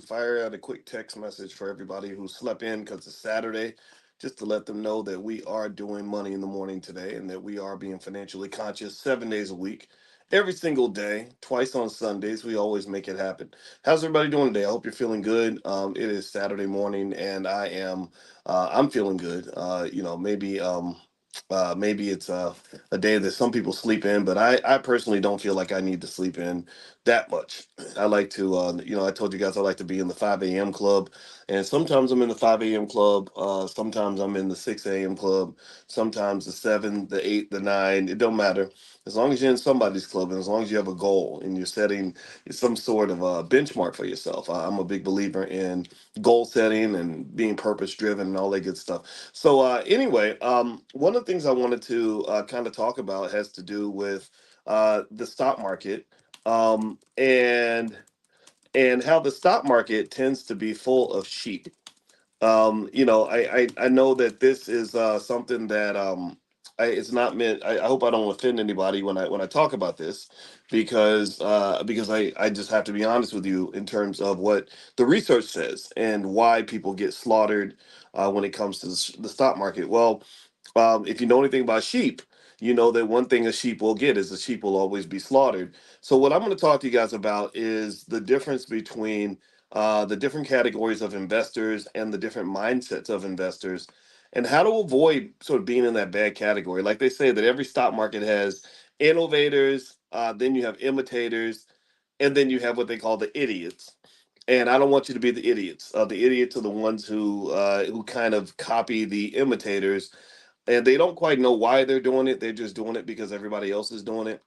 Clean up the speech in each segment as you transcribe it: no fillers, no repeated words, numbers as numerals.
fire out a quick text message for everybody who slept in because it's Saturday, just to let them know that we are doing money in the morning today and that we are being financially conscious 7 days a week, every single day, twice on Sundays. We always make it happen. How's everybody doing today? I hope you're feeling good. It is Saturday morning, and I'm feeling good. Maybe it's a day that some people sleep in, but I personally don't feel like I need to sleep in that much. I like to, I told you guys I like to be in the 5 a.m. club, and sometimes I'm in the 5 a.m. club. Sometimes I'm in the 6 a.m. club. Sometimes the 7, the 8, the 9. It don't matter as long as you're in somebody's club, and as long as you have a goal and you're setting some sort of a benchmark for yourself. I'm a big believer in goal setting and being purpose driven and all that good stuff. So anyway, one of the things I wanted to kind of talk about has to do with the stock market, and how the stock market tends to be full of sheep. I know that this is something that it's not meant. I hope I don't offend anybody when I talk about this, because I just have to be honest with you in terms of what the research says and why people get slaughtered when it comes to the stock market. Well, if you know anything about sheep, you know that one thing a sheep will get is a sheep will always be slaughtered. So what I'm going to talk to you guys about is the difference between the different categories of investors and the different mindsets of investors, and how to avoid sort of being in that bad category. Like they say that every stock market has innovators, then you have imitators, and then you have what they call the idiots. And I don't want you to be the idiots. The idiots are the ones who kind of copy the imitators, and they don't quite know why they're doing it. They're just doing it because everybody else is doing it.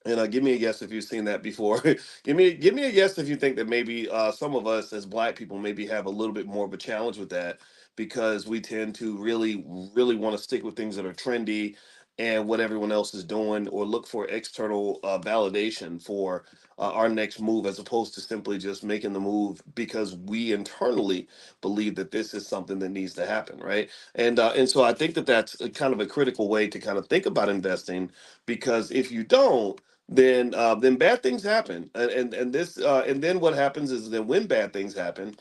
And give me a guess if you've seen that before. Give me a guess if you think that maybe some of us as Black people maybe have a little bit more of a challenge with that, because we tend to really want to stick with things that are trendy and what everyone else is doing, or look for external validation for our next move, as opposed to simply just making the move because we internally believe that this is something that needs to happen, right? And so I think that that's a kind of a critical way to kind of think about investing, because if you don't, then bad things happen. And then what happens is that when bad things happen,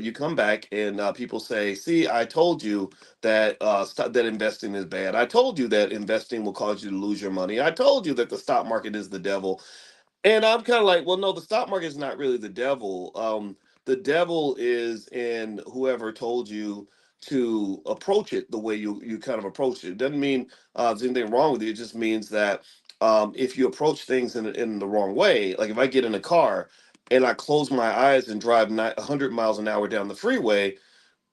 you come back and people say, see, I told you that that investing is bad. I told you that investing will cause you to lose your money. I told you that the stock market is the devil. And I'm kind of like, well, no, the stock market is not really the devil. The devil is in whoever told you to approach it the way you kind of approach it. It doesn't mean there's anything wrong with it. It just means that if you approach things in the wrong way, like if I get in a car and I close my eyes and drive 100 miles an hour down the freeway,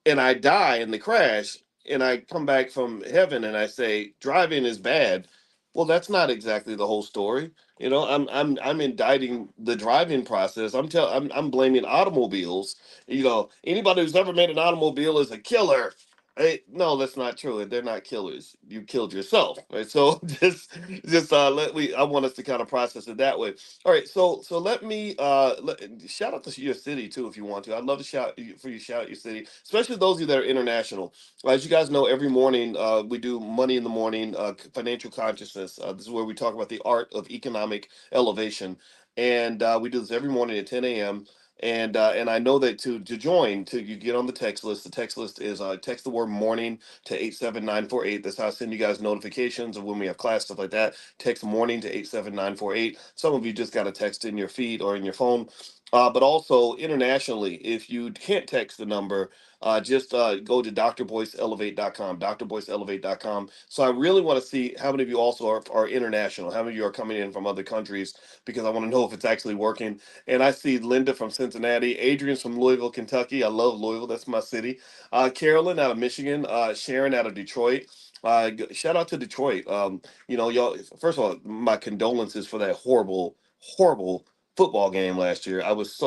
and I die in the crash, and I come back from heaven and I say driving is bad, well, that's not exactly the whole story. I'm indicting the driving process. I'm blaming automobiles. Anybody who's ever made an automobile is a killer. Hey, no, that's not true. They're not killers. You killed yourself, right? So just let we. I want us to kind of process it that way. All right, so let me shout out to your city too if you want to. I'd love to for you to shout out your city, especially those of you that are international. As you guys know, every morning we do Money in the Morning, financial consciousness. This is where we talk about the art of economic elevation, and we do this every morning at 10 a.m. And I know that to join, to you get on the text list. The text list is text the word morning to 87948. That's how I send you guys notifications of when we have class, stuff like that. Text morning to 87948. Some of you just got a text in your feed or in your phone. But also internationally, if you can't text the number, just go to drboyceelevate.com, drboyceelevate.com. So I really want to see how many of you also are international, how many of you are coming in from other countries, because I want to know if it's actually working. And I see Linda from Cincinnati, Adrian's from Louisville, Kentucky. I love Louisville, that's my city. Carolyn out of Michigan, Sharon out of Detroit. Shout out to Detroit. Y'all. First of all, my condolences for that horrible football game last year. I was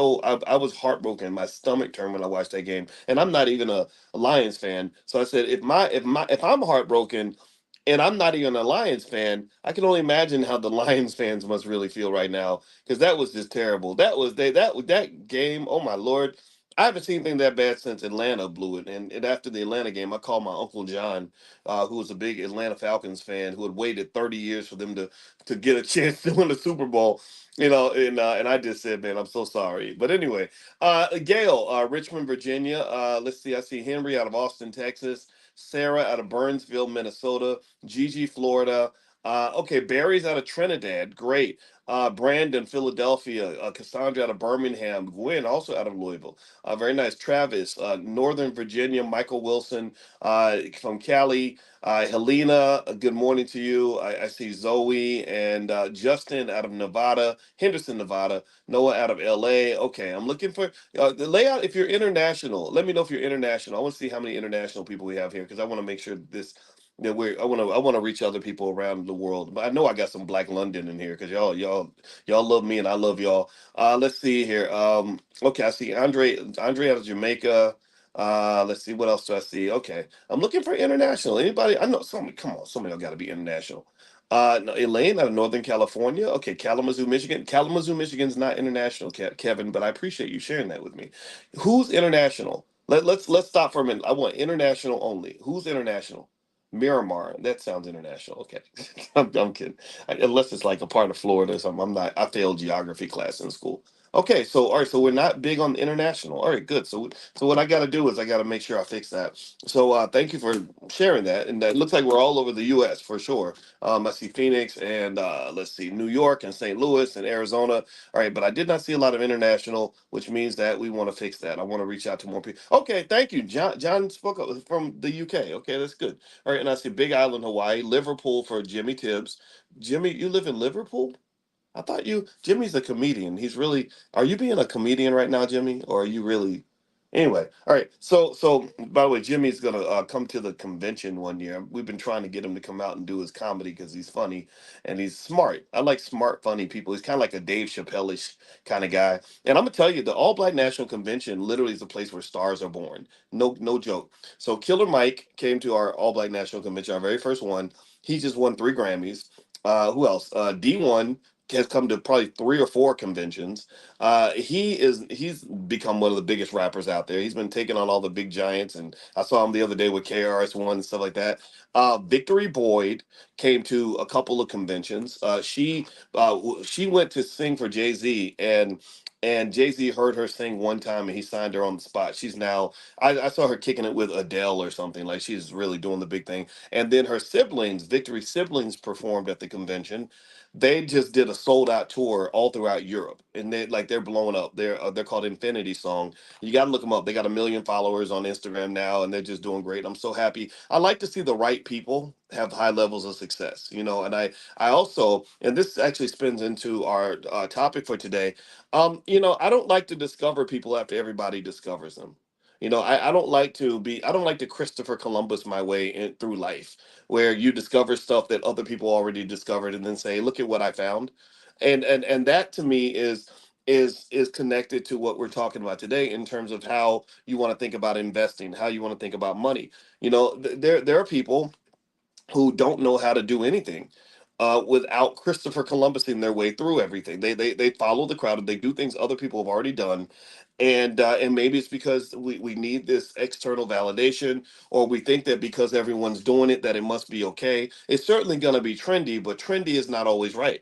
heartbroken. My stomach turned when I watched that game, and I'm not even a Lions fan. So I said, if I'm heartbroken, and I'm not even a Lions fan, I can only imagine how the Lions fans must really feel right now, because that was just terrible. That was that game. Oh my lord. I haven't seen anything that bad since Atlanta blew it. And after the Atlanta game, I called my uncle John, who was a big Atlanta Falcons fan, who had waited 30 years for them to get a chance to win the Super Bowl. And I just said, man, I'm so sorry. But anyway, Gail, Richmond, Virginia. Let's see. I see Henry out of Austin, Texas. Sarah out of Burnsville, Minnesota. Gigi, Florida. Okay, Barry's out of Trinidad. Great. Brandon, Philadelphia. Cassandra out of Birmingham. Gwen, also out of Louisville. Very nice. Travis, Northern Virginia. Michael Wilson from Cali. Helena, good morning to you. I see Zoe and Justin out of Nevada, Henderson, Nevada. Noah out of LA. Okay, I'm looking for the layout. If you're international, let me know if you're international. I want to see how many international people we have here because I want to make sure this that we're. I want to reach other people around the world. But I know I got some Black London in here because y'all love me and I love y'all. Let's see here. Okay, I see Andre out of Jamaica. Let's see what else do I see. Okay, I'm looking for international. Anybody? I know some. Come on, some of y'all got to be international. No, Elaine out of Northern California. Okay, Kalamazoo, Michigan. Kalamazoo, Michigan's not international, Kevin, but I appreciate you sharing that with me. Who's international? Let's stop for a minute. I want international only. Who's international? Miramar. That sounds international. Okay, I'm kidding. Unless it's like a part of Florida or something. I'm not. I failed geography class in school. Okay, so all right, so we're not big on international. All right, good. So what I got to do is I got to make sure I fix that. So thank you for sharing that, and it looks like we're all over the U.S. for sure. I see Phoenix and let's see New York and St. Louis and Arizona. All right, but I did not see a lot of international, which means that we want to fix that. I want to reach out to more people. Okay, thank you, John. John spoke up from the UK. Okay, that's good. All right, and I see Big Island, Hawaii, Liverpool for Jimmy Tibbs. Jimmy, you live in Liverpool? I thought Jimmy's a comedian. He's really, are you being a comedian right now, Jimmy? Or are you really, anyway, all right. So by the way, Jimmy's going to come to the convention one year. We've been trying to get him to come out and do his comedy because he's funny and he's smart. I like smart, funny people. He's kind of like a Dave Chappelle-ish kind of guy. And I'm going to tell you, the All Black National Convention literally is a place where stars are born. No, no joke. So Killer Mike came to our All Black National Convention, our very first one. He just won 3 Grammys. Who else? D1 has come to probably 3 or 4 conventions. He's become one of the biggest rappers out there. He's been taking on all the big giants, and I saw him the other day with KRS-One and stuff like that. Victory Boyd came to a couple of conventions. She went to sing for Jay Z, and Jay Z heard her sing one time, and he signed her on the spot. She's now I saw her kicking it with Adele or something like she's really doing the big thing. And then her siblings, Victory siblings, performed at the convention. They just did a sold out tour all throughout Europe, and they're blowing up. They're called Infinity Song. You got to look them up. They got 1 million followers on Instagram now, and they're just doing great. I'm so happy. I like to see the right people have high levels of success, and I also, and this actually spins into our topic for today. I don't like to discover people after everybody discovers them. I don't like to Christopher Columbus my way through life where you discover stuff that other people already discovered and then say, look at what I found. And that to me is connected to what we're talking about today in terms of how you want to think about investing, how you want to think about money. There are people who don't know how to do anything without Christopher Columbusing their way through everything. They follow the crowd and they do things other people have already done, and maybe it's because we need this external validation, or we think that because everyone's doing it that it must be okay. It's certainly going to be trendy, but trendy is not always right.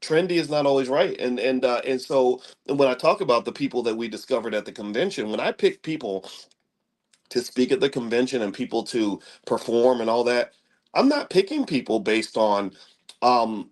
Trendy is not always right, and so when I talk about the people that we discovered at the convention, when I pick people to speak at the convention and people to perform and all that, I'm not picking people based on um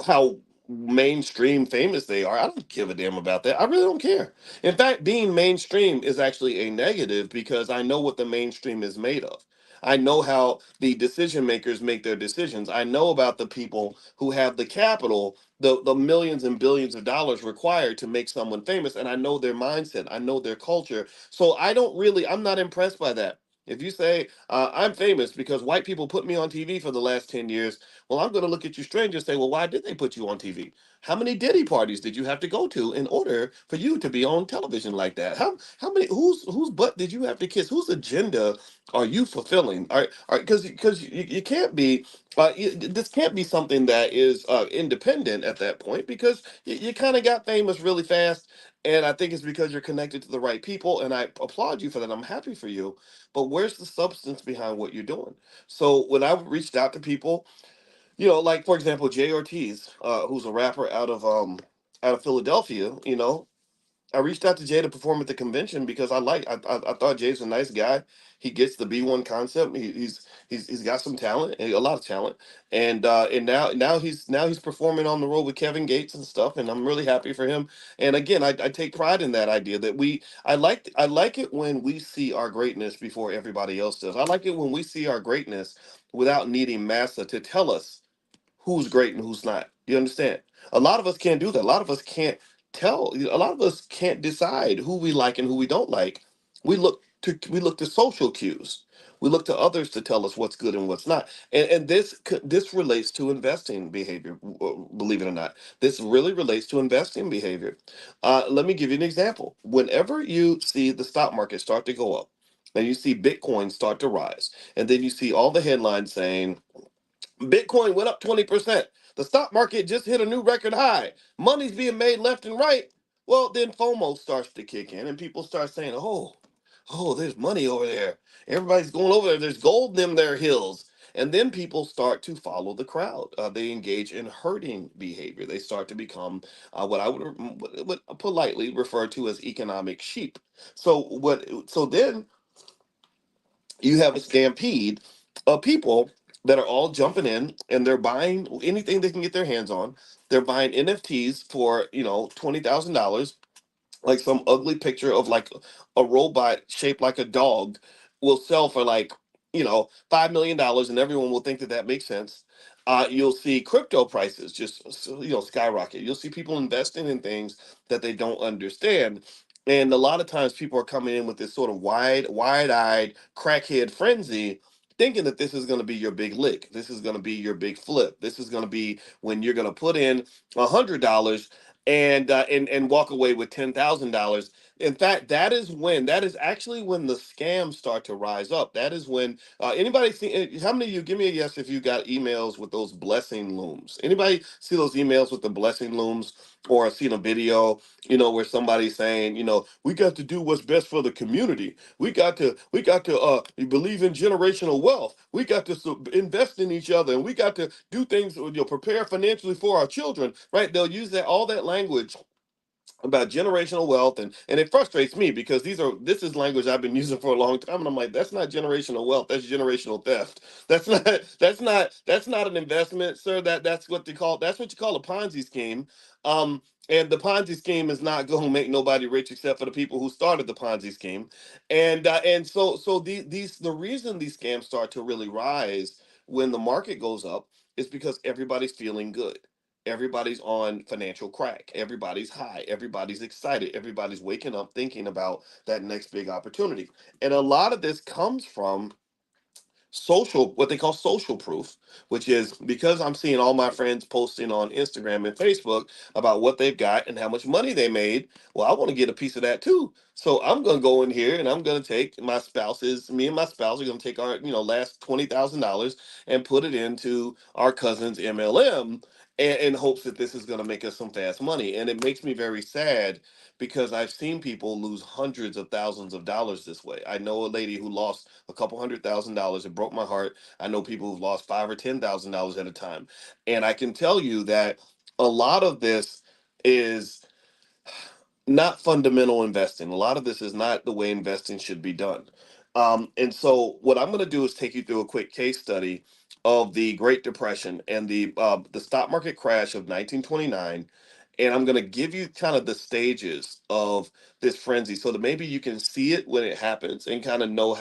how mainstream famous they are. I don't give a damn about that. I really don't care. In fact, being mainstream is actually a negative because I know what the mainstream is made of. I know how the decision makers make their decisions. I know about the people who have the capital, the millions and billions of dollars required to make someone famous, and I know their mindset. I know their culture, so I'm not impressed by that. If you say I'm famous because white people put me on TV for the last 10 years, well, I'm going to look at you strange and say, well, why did they put you on TV? How many Diddy parties did you have to go to in order for you to be on television like that? How many whose butt did you have to kiss? Whose agenda are you fulfilling? Are because you can't be this can't be something that is independent at that point, because you kind of got famous really fast. And I think it's because you're connected to the right people, and I applaud you for that. I'm happy for you. But where's the substance behind what you're doing? So when I reached out to people, like for example, Jay Ortiz, who's a rapper out of Philadelphia, I reached out to Jay to perform at the convention because I thought Jay's a nice guy. He gets the B1 concept. He's got some talent, a lot of talent, and now he's performing on the road with Kevin Gates and stuff, and I'm really happy for him. And again, I take pride in that idea that I like it when we see our greatness before everybody else does. I like it when we see our greatness without needing massa to tell us who's great and who's not. You understand? A lot of us can't do that. A lot of us can't a lot of us can't decide who we like and who we don't like. We look to social cues. We look to others to tell us what's good and what's not. And this relates to investing behavior, believe it or not. This really relates to investing behavior. Let me give you an example. Whenever you see the stock market start to go up, and you see Bitcoin start to rise, and then you see all the headlines saying Bitcoin went up 20%. The stock market just hit a new record high. Money's being made left and right. Well, then FOMO starts to kick in, and people start saying, oh, there's money over there. Everybody's going over there. There's gold in their hills. And then people start to follow the crowd. They engage in herding behavior. They start to become what I would politely refer to as economic sheep. So then you have a stampede of people that are all jumping in, and they're buying anything they can get their hands on. They're buying NFTs for $20,000, like some ugly picture of like a robot shaped like a dog will sell for like $5 million, and everyone will think that that makes sense. You'll see crypto prices just skyrocket. You'll see people investing in things that they don't understand. And a lot of times people are coming in with this sort of wide-eyed crackhead frenzy, thinking that this is going to be your big lick, this is going to be your big flip, this is going to be when you're going to put in $100 and walk away with $10,000. In fact, that is actually when the scams start to rise up. That is when anybody see how many of you, give me a yes if you got emails with those blessing looms. Anybody see those emails with the blessing looms, or seen a video where somebody's saying, we got to do what's best for the community. We got to believe in generational wealth. We got to invest in each other, and we got to do things, prepare financially for our children, right? They'll use that all that language about generational wealth, and it frustrates me because this is language I've been using for a long time, and I'm like, that's not generational wealth, that's generational theft. That's not an investment, sir. That's what you call a Ponzi scheme. And the Ponzi scheme is not going to make nobody rich except for the people who started the Ponzi scheme. And the reason these scams start to really rise when the market goes up is because everybody's feeling good. Everybody's on financial crack. Everybody's high. Everybody's excited. Everybody's waking up thinking about that next big opportunity. And a lot of this comes from what they call social proof, which is because I'm seeing all my friends posting on Instagram and Facebook about what they've got and how much money they made. Well, I want to get a piece of that too. So I'm going to go in here, and I'm going to take me and my spouse are going to take our, last $20,000 and put it into our cousin's MLM, in hopes that this is going to make us some fast money. And it makes me very sad because I've seen people lose hundreds of thousands of dollars this way. I know a lady who lost a couple $100,000. It broke my heart. I know people who've lost $5,000 or $10,000 at a time, and I can tell you that a lot of this is not fundamental investing. A lot of this is not the way investing should be done. And so, what I'm going to do is take you through a quick case study of the Great Depression and the stock market crash of 1929, and I'm going to give you kind of the stages of this frenzy, so that maybe you can see it when it happens and kind of know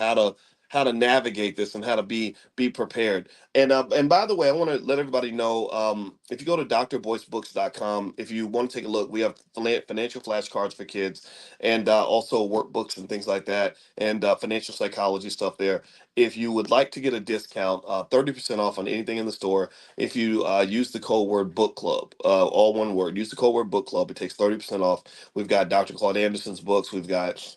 how to navigate this and how to be prepared. And by the way, I want to let everybody know, if you go to drboycebooks.com, if you want to take a look, we have financial flashcards for kids, and also workbooks and things like that, and financial psychology stuff there. If you would like to get a discount, 30% off on anything in the store, if you use the code word book club, all one word, use the code word book club, it takes 30% off. We've got Dr. Claude Anderson's books. We've got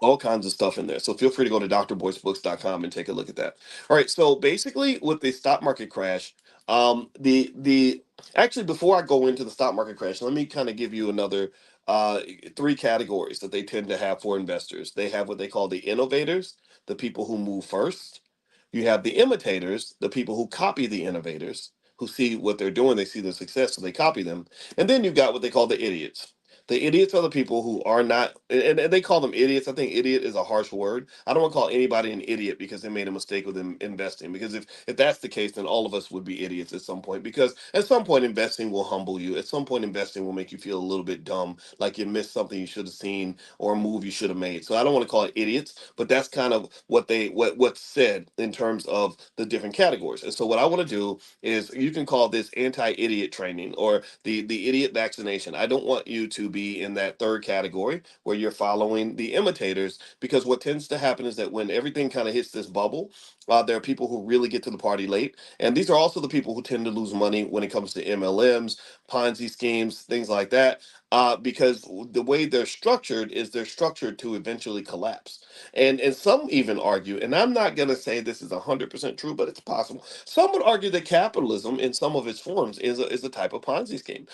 all kinds of stuff in there. So feel free to go to drboycebooks.com and take a look at that. All right. So basically, with the stock market crash, the actually, before I go into the stock market crash, let me kind of give you another uh, three categories that they tend to have for investors. They have what they call the innovators, the people who move first. You have the imitators, the people who copy the innovators, who see what they're doing, they see their success, so they copy them. And then you've got what they call the idiots. The idiots are the people who are not, and they call them idiots. I think idiot is a harsh word. I don't want to call anybody an idiot because they made a mistake with investing. Because if that's the case, then all of us would be idiots at some point. Because at some point, investing will humble you. At some point, investing will make you feel a little bit dumb, like you missed something you should have seen or a move you should have made. So I don't want to call it idiots, but that's kind of what's said in terms of the different categories. And so what I want to do is, you can call this anti-idiot training, or the idiot vaccination. I don't want you to be in that third category where you're following the imitators, because what tends to happen is that when everything kind of hits this bubble, there are people who really get to the party late, and these are also the people who tend to lose money when it comes to MLMs, Ponzi schemes, things like that. Because the way they're structured to eventually collapse. And some even argue, and I'm not going to say this is 100% true, but it's possible. Some would argue that capitalism, in some of its forms, is a type of Ponzi scheme,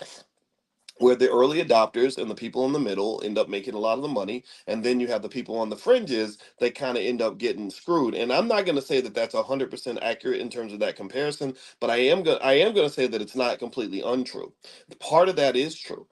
where the early adopters and the people in the middle end up making a lot of the money, and then you have the people on the fringes that kind of end up getting screwed. And I'm not going to say that that's 100% accurate in terms of that comparison, but I am going to say that it's not completely untrue. Part of that is true.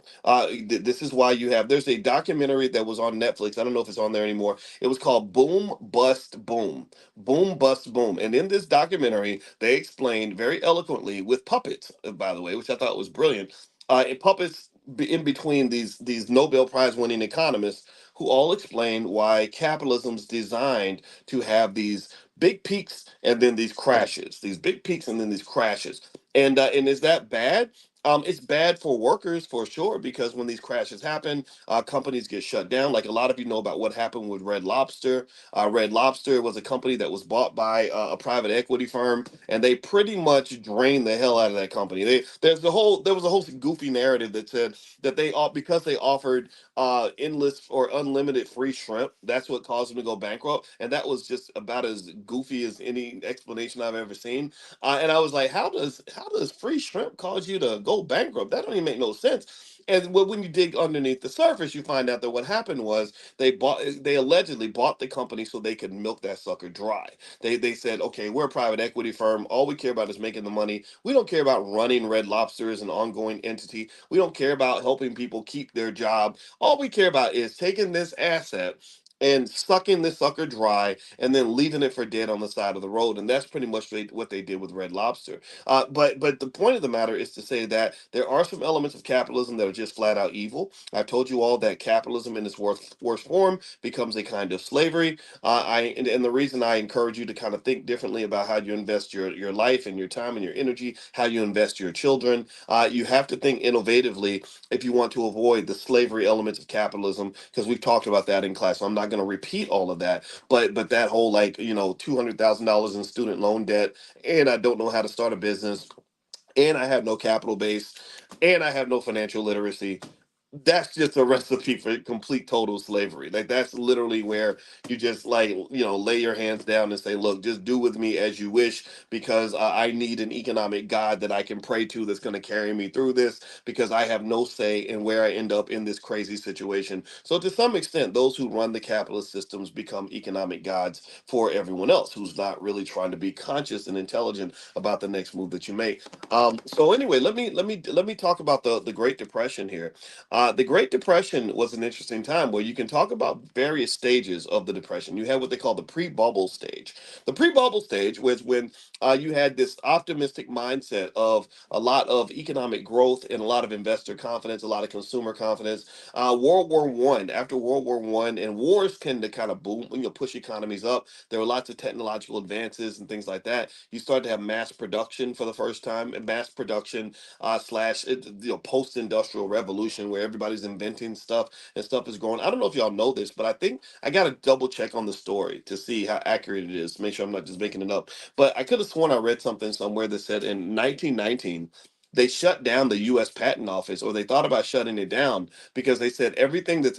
This is why there's a documentary that was on Netflix. I don't know if it's on there anymore. It was called Boom Bust Boom. Boom Bust Boom. And in this documentary, they explained very eloquently, with puppets, by the way, which I thought was brilliant, and puppets in between these Nobel Prize winning economists, who all explain why capitalism's designed to have these big peaks and then these crashes, these big peaks and then these crashes. And is that bad? It's bad for workers for sure, because when these crashes happen, companies get shut down. Like, a lot of you know about what happened with Red Lobster. Red Lobster was a company that was bought by a private equity firm, and they pretty much drained the hell out of that company. There was a whole goofy narrative that said that they all, because they offered endless or unlimited free shrimp, that's what caused them to go bankrupt. And that was just about as goofy as any explanation I've ever seen. And I was like, how does free shrimp cause you to go bankrupt? That don't even make no sense. And when you dig underneath the surface, you find out that what happened was they allegedly bought the company so they could milk that sucker dry. They said, okay, we're a private equity firm. All we care about is making the money. We don't care about running Red Lobster as an ongoing entity. We don't care about helping people keep their job. All we care about is taking this asset and sucking this sucker dry, and then leaving it for dead on the side of the road. And that's pretty much what they did with Red Lobster. But the point of the matter is to say that there are some elements of capitalism that are just flat out evil. I've told you all that capitalism in its worst form becomes a kind of slavery. And the reason I encourage you to kind of think differently about how you invest your life and your time and your energy, how you invest your children, you have to think innovatively if you want to avoid the slavery elements of capitalism, because we've talked about that in class. So I'm not going to repeat all of that, but that whole, like, $200,000 in student loan debt, and I don't know how to start a business, and I have no capital base, and I have no financial literacy. That's just a recipe for complete total slavery. Like, that's literally where you just, like, lay your hands down and say, look, just do with me as you wish, because I need an economic god that I can pray to, that's going to carry me through this, because I have no say in where I end up in this crazy situation. So to some extent, those who run the capitalist systems become economic gods for everyone else who's not really trying to be conscious and intelligent about the next move that you make. So anyway, let me talk about the Great Depression here. The Great Depression was an interesting time where you can talk about various stages of the depression. You had what they call the pre-bubble stage. The pre-bubble stage was when you had this optimistic mindset of a lot of economic growth and a lot of investor confidence, a lot of consumer confidence. World War I, after World War I, and wars tend to kind of boom, push economies up. There were lots of technological advances and things like that. You start to have mass production for the first time, and mass production slash post-industrial revolution where everybody's inventing stuff and stuff is growing. I don't know if y'all know this, but I think I got to double check on the story to see how accurate it is. Make sure I'm not just making it up. But I could have sworn I read something somewhere that said in 1919 they shut down the U.S. Patent Office, or they thought about shutting it down because they said everything that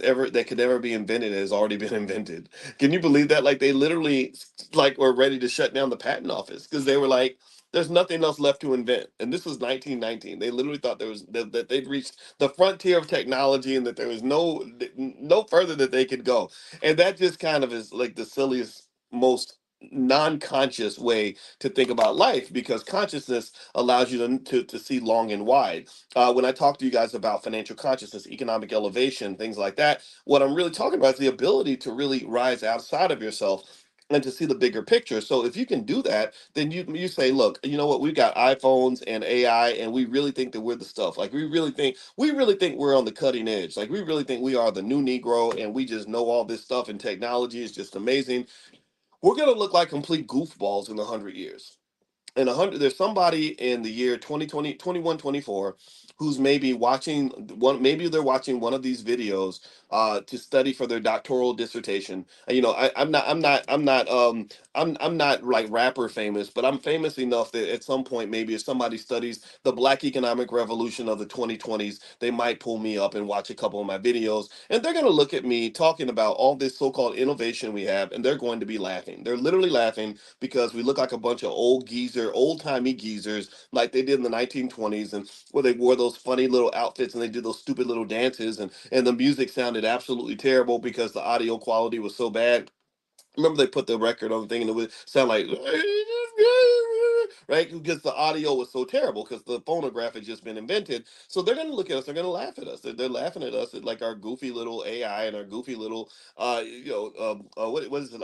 could ever be invented has already been invented. Can you believe that? Like they literally like were ready to shut down the patent office because they were like, there's nothing else left to invent. And this was 1919. They literally thought that they'd reached the frontier of technology and that there was no further that they could go. And that just kind of is like the silliest, most non-conscious way to think about life, because consciousness allows you to see long and wide. When I talk to you guys about financial consciousness, economic elevation, things like that, what I'm really talking about is the ability to really rise outside of yourself and to see the bigger picture. So if you can do that, then you say, look, you know what, we've got iPhones and AI, and we really think that we're the stuff. Like we really think we're on the cutting edge. Like we really think we are the new Negro, and we just know all this stuff, and technology is just amazing. We're gonna look like complete goofballs in 100 years. In 100, there's somebody in the year 2020, 21, 24, who's maybe watching maybe they're watching one of these videos to study for their doctoral dissertation. I'm not like rapper famous, but I'm famous enough that at some point, maybe if somebody studies the Black economic revolution of the 2020s, they might pull me up and watch a couple of my videos, and they're going to look at me talking about all this so-called innovation we have, and they're going to be laughing. They're literally laughing because we look like a bunch of old-timey geezers, like they did in the 1920s, and where they wore those funny little outfits and they did those stupid little dances, and the music sounded absolutely terrible because the audio quality was so bad. Remember they put the record on the thing and it would sound like right, because the audio was so terrible because the phonograph had just been invented. So they're going to look at us, they're going to laugh at us, they're laughing at us at like our goofy little AI and our goofy little what is it,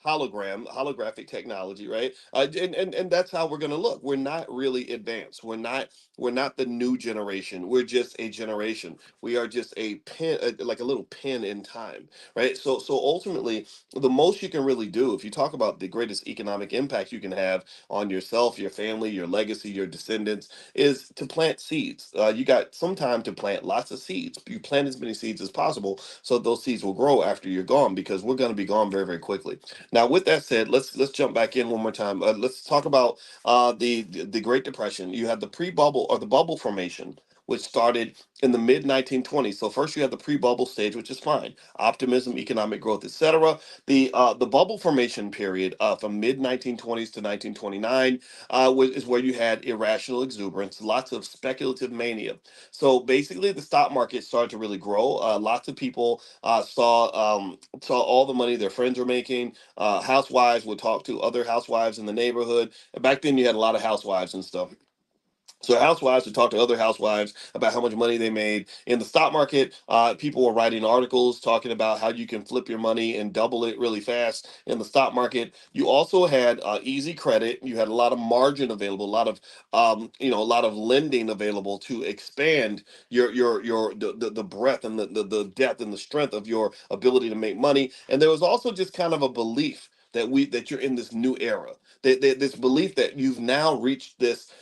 holographic technology, right? And that's how we're going to look. We're not really advanced. We're not the new generation. We're just a generation. We are just a pin, like a little pin in time, right? So ultimately, the most you can really do, if you talk about the greatest economic impact you can have on yourself, your family, your legacy, your descendants, is to plant seeds. You got some time to plant lots of seeds. You plant as many seeds as possible so those seeds will grow after you're gone, because we're going to be gone very, very quickly. Now, with that said, let's jump back in one more time. Let's talk about the Great Depression. You have the pre-bubble or the bubble formation, which started in the mid 1920s. So first you have the pre-bubble stage, which is fine, optimism, economic growth, etc. The bubble formation period from mid 1920s to 1929 is where you had irrational exuberance, lots of speculative mania. So basically, the stock market started to really grow. Lots of people saw all the money their friends were making. Housewives would talk to other housewives in the neighborhood. Back then, you had a lot of housewives and stuff. So housewives would talk to other housewives about how much money they made in the stock market. People were writing articles talking about how you can flip your money and double it really fast in the stock market. You also had easy credit. You had a lot of margin available, a lot of lending available to expand the breadth and the depth and the strength of your ability to make money. And there was also just kind of a belief that you're in this new era. This belief that you've now reached this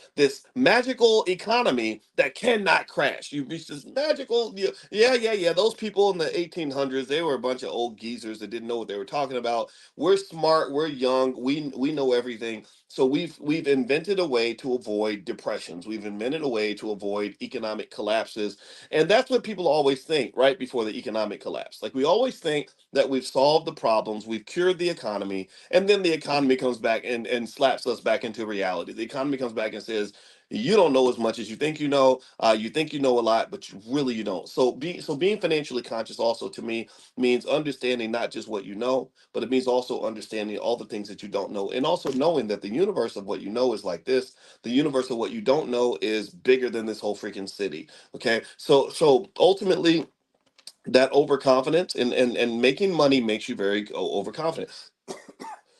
magical economy that cannot crash. You've reached this magical, yeah. Those people in the 1800s, they were a bunch of old geezers that didn't know what they were talking about. We're smart, we're young, we know everything. So we've invented a way to avoid depressions. We've invented a way to avoid economic collapses, and that's what people always think right before the economic collapse. Like we always think that we've solved the problems, we've cured the economy, and then the economy comes back and slaps us back into reality. The economy comes back and says, You don't know as much as you think you know. You think you know a lot, but you don't. So being financially conscious also to me means understanding not just what you know, but it means also understanding all the things that you don't know, and also knowing that the universe of what you know is like this. The universe of what you don't know is bigger than this whole freaking city. Okay, so ultimately, that overconfidence and making money makes you very overconfident.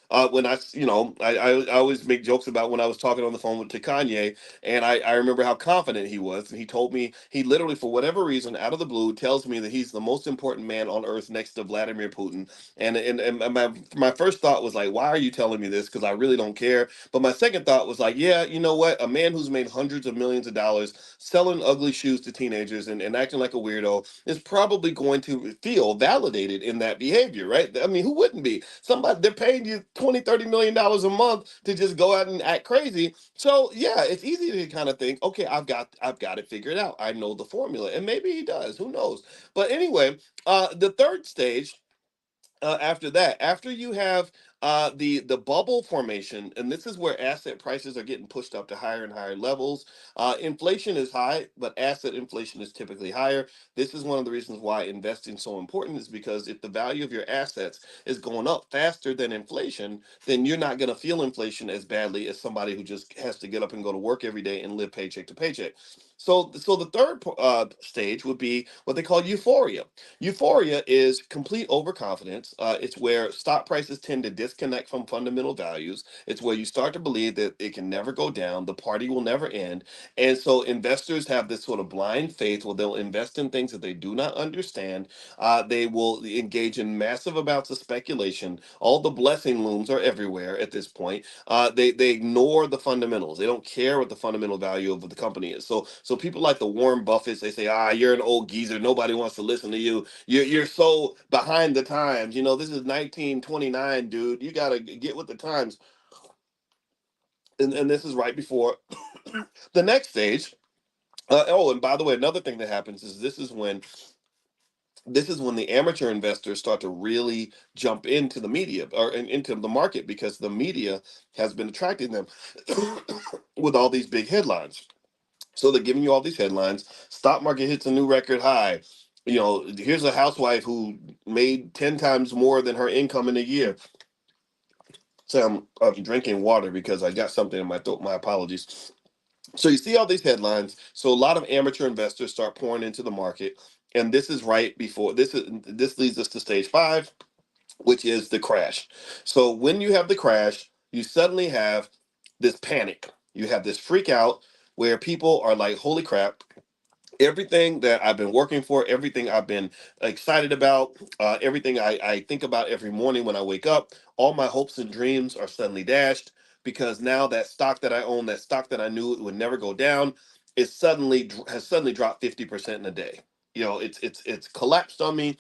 When I always make jokes about when I was talking on the phone to Kanye, and I remember how confident he was. And he told me, he literally, for whatever reason, out of the blue, tells me that he's the most important man on earth next to Vladimir Putin. And my first thought was like, why are you telling me this? Because I really don't care. But my second thought was like, yeah, you know what? A man who's made hundreds of millions of dollars selling ugly shoes to teenagers and acting like a weirdo is probably going to feel validated in that behavior, right? I mean, who wouldn't be? Somebody, they're paying you 20-30 million dollars a month to just go out and act crazy. So yeah, it's easy to kind of think, okay, I've got it figured out. I know the formula. And maybe he does, who knows? But anyway, the third stage, after that, after you have the bubble formation, and this is where asset prices are getting pushed up to higher and higher levels. Inflation is high, but asset inflation is typically higher. This is one of the reasons why investing is so important, is because if the value of your assets is going up faster than inflation, then you're not going to feel inflation as badly as somebody who just has to get up and go to work every day and live paycheck to paycheck. So the third stage would be what they call euphoria. Euphoria is complete overconfidence. It's where stock prices tend to disconnect from fundamental values. It's where you start to believe that it can never go down, the party will never end. And so investors have this sort of blind faith where they'll invest in things that they do not understand. They will engage in massive amounts of speculation. All the blessing looms are everywhere at this point. They ignore the fundamentals. They don't care what the fundamental value of the company is. So people like the Warren Buffetts, they say, you're an old geezer. Nobody wants to listen to you. You're so behind the times. You know, this is 1929, dude. You gotta get with the times. And this is right before the next stage. Oh, and by the way, another thing that happens is this is when the amateur investors start to really jump into the media or into the market, because the media has been attracting them with all these big headlines. So they're giving you all these headlines. Stock market hits a new record high. You know, here's a housewife who made 10 times more than her income in a year. So I'm drinking water because I got something in my throat. My apologies. So you see all these headlines. So a lot of amateur investors start pouring into the market. And this is right before this leads us to stage five, which is the crash. So when you have the crash, you suddenly have this panic. You have this freak out where people are like, holy crap, everything that I've been working for, everything I've been excited about, everything I think about every morning when I wake up, all my hopes and dreams are suddenly dashed, because now that stock that I own, that stock that I knew it would never go down, has suddenly dropped 50% in a day. You know, it's collapsed on me.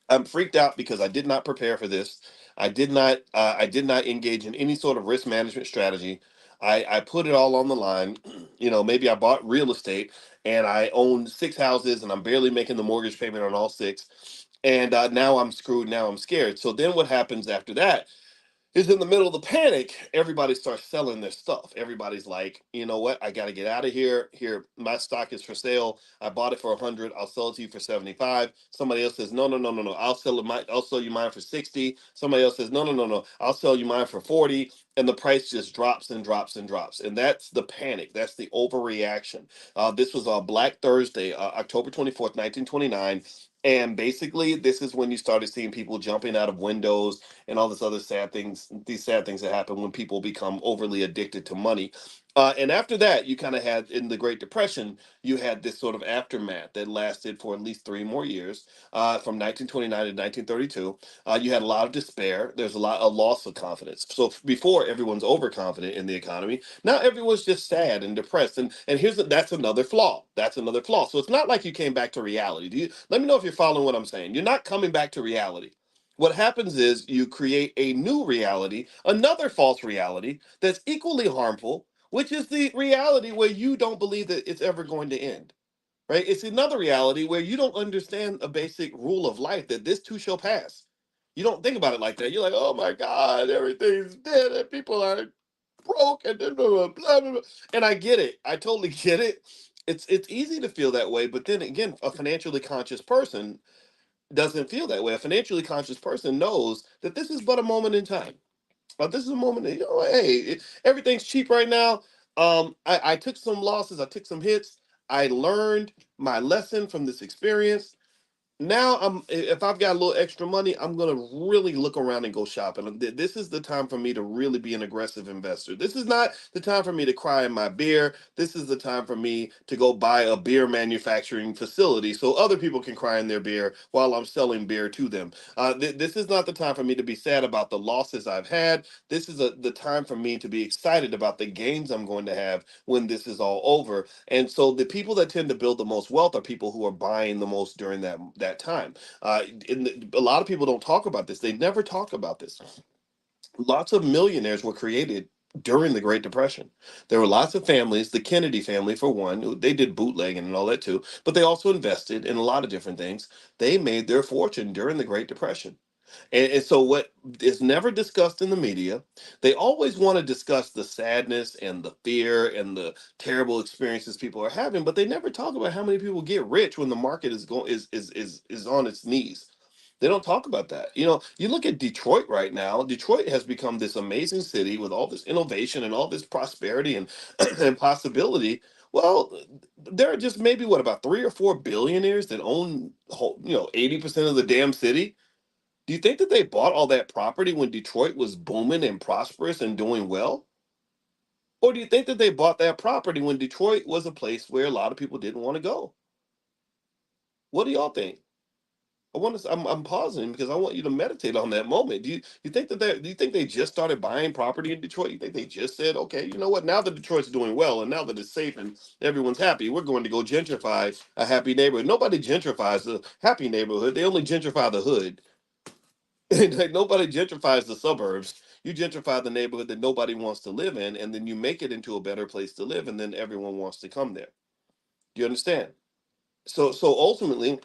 I'm freaked out because I did not prepare for this. I did not engage in any sort of risk management strategy. I put it all on the line. You know, maybe I bought real estate and I own six houses and I'm barely making the mortgage payment on all six. And now I'm screwed. Now I'm scared. So then what happens after that is, in the middle of the panic, everybody starts selling their stuff. Everybody's like, you know what? I got to get out of here. Here, my stock is for sale. I bought it for 100. I'll sell it to you for 75. Somebody else says, no, no, no, no, no. I'll sell you mine for 60. Somebody else says, no, no, no, no. I'll sell you mine for 40. And the price just drops and drops and drops. And that's the panic. That's the overreaction. This was on Black Thursday, October 24th, 1929. And basically, this is when you started seeing people jumping out of windows and all this other sad things, these sad things that happen when people become overly addicted to money. And after that, you kind of had, in the Great Depression, you had this sort of aftermath that lasted for at least 3 more years, from 1929 to 1932. You had a lot of despair. There's a loss of confidence. So before, everyone's overconfident in the economy. Now everyone's just sad and depressed. And that's another flaw. That's another flaw. So it's not like you came back to reality. Let me know if you're following what I'm saying. You're not coming back to reality. What happens is you create a new reality, another false reality that's equally harmful, which is the reality where you don't believe that it's ever going to end. Right? It's another reality where you don't understand a basic rule of life, that this too shall pass. You don't think about it like that. You're like, oh my God, everything's dead and people are broke and blah, blah, blah, blah, blah. And I get it. I totally get it. It's easy to feel that way, but then again, a financially conscious person doesn't feel that way. A financially conscious person knows that this is but a moment in time. This is a moment, hey, everything's cheap right now. I took some losses, I took some hits. I learned my lesson from this experience. Now if I've got a little extra money, I'm gonna really look around and go shopping. This is the time for me to really be an aggressive investor. This is not the time for me to cry in my beer. This is the time for me to go buy a beer manufacturing facility so other people can cry in their beer while I'm selling beer to them. This is not the time for me to be sad about the losses I've had. This is the time for me to be excited about the gains I'm going to have when this is all over. And so the people that tend to build the most wealth are people who are buying the most during that time. A lot of people don't talk about this. They never talk about this. Lots of millionaires were created during the Great Depression. There were lots of families, the Kennedy family for one, they did bootlegging and all that too, but they also invested in a lot of different things. They made their fortune during the Great Depression. And so what is never discussed in the media, they always want to discuss the sadness and the fear and the terrible experiences people are having, but they never talk about how many people get rich when the market is going is on its knees. They don't talk about that. You look at Detroit right now. Detroit has become this amazing city with all this innovation and all this prosperity and and possibility. Well, there are just maybe what about 3 or 4 billionaires that own 80% of the damn city. Do you think that they bought all that property when Detroit was booming and prosperous and doing well? Or do you think that they bought that property when Detroit was a place where a lot of people didn't want to go? What do y'all think? I'm pausing because I want you to meditate on that moment. Do you think that do you think they just started buying property in Detroit? You think they just said, okay, you know what? Now that Detroit's doing well and now that it's safe and everyone's happy, we're going to go gentrify a happy neighborhood. Nobody gentrifies a happy neighborhood. They only gentrify the hood. Like nobody gentrifies the suburbs. You gentrify the neighborhood that nobody wants to live in, and then you make it into a better place to live, and then everyone wants to come there. Do you understand? So ultimately,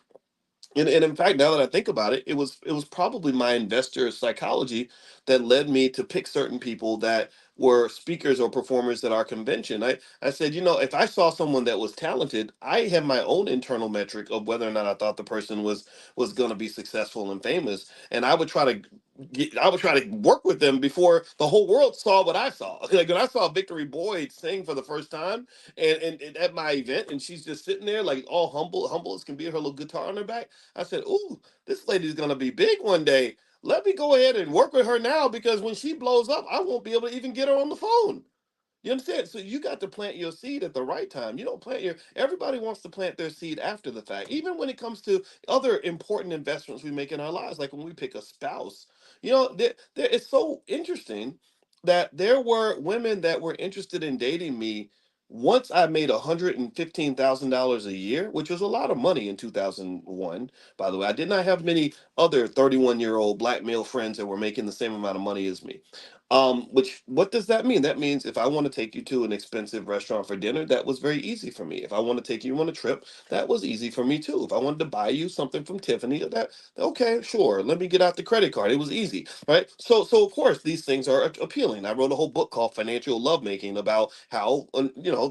and in fact, now that I think about it, it was probably my investor psychology that led me to pick certain people that were speakers or performers at our convention. I said, if I saw someone that was talented, I had my own internal metric of whether or not I thought the person was going to be successful and famous, and I would try to work with them before the whole world saw what I saw. Like when I saw Victory Boyd sing for the first time, and at my event, and she's just sitting there like all humble as can be, her little guitar on her back. I said, "Ooh, this lady's gonna be big one day. Let me go ahead and work with her now because when she blows up, I won't be able to even get her on the phone." You understand? So you got to plant your seed at the right time. You don't plant your. Everybody wants to plant their seed after the fact. Even when it comes to other important investments we make in our lives, like when we pick a spouse. It's so interesting that there were women that were interested in dating me once I made $115,000 a year, which was a lot of money in 2001. By the way, I did not have many other 31-year-old black male friends that were making the same amount of money as me. Which what does that mean? That means if I want to take you to an expensive restaurant for dinner, that was very easy for me. If I want to take you on a trip, that was easy for me too. If I wanted to buy you something from Tiffany, that okay, sure. Let me get out the credit card. It was easy, right? So of course these things are appealing. I wrote a whole book called Financial Lovemaking about how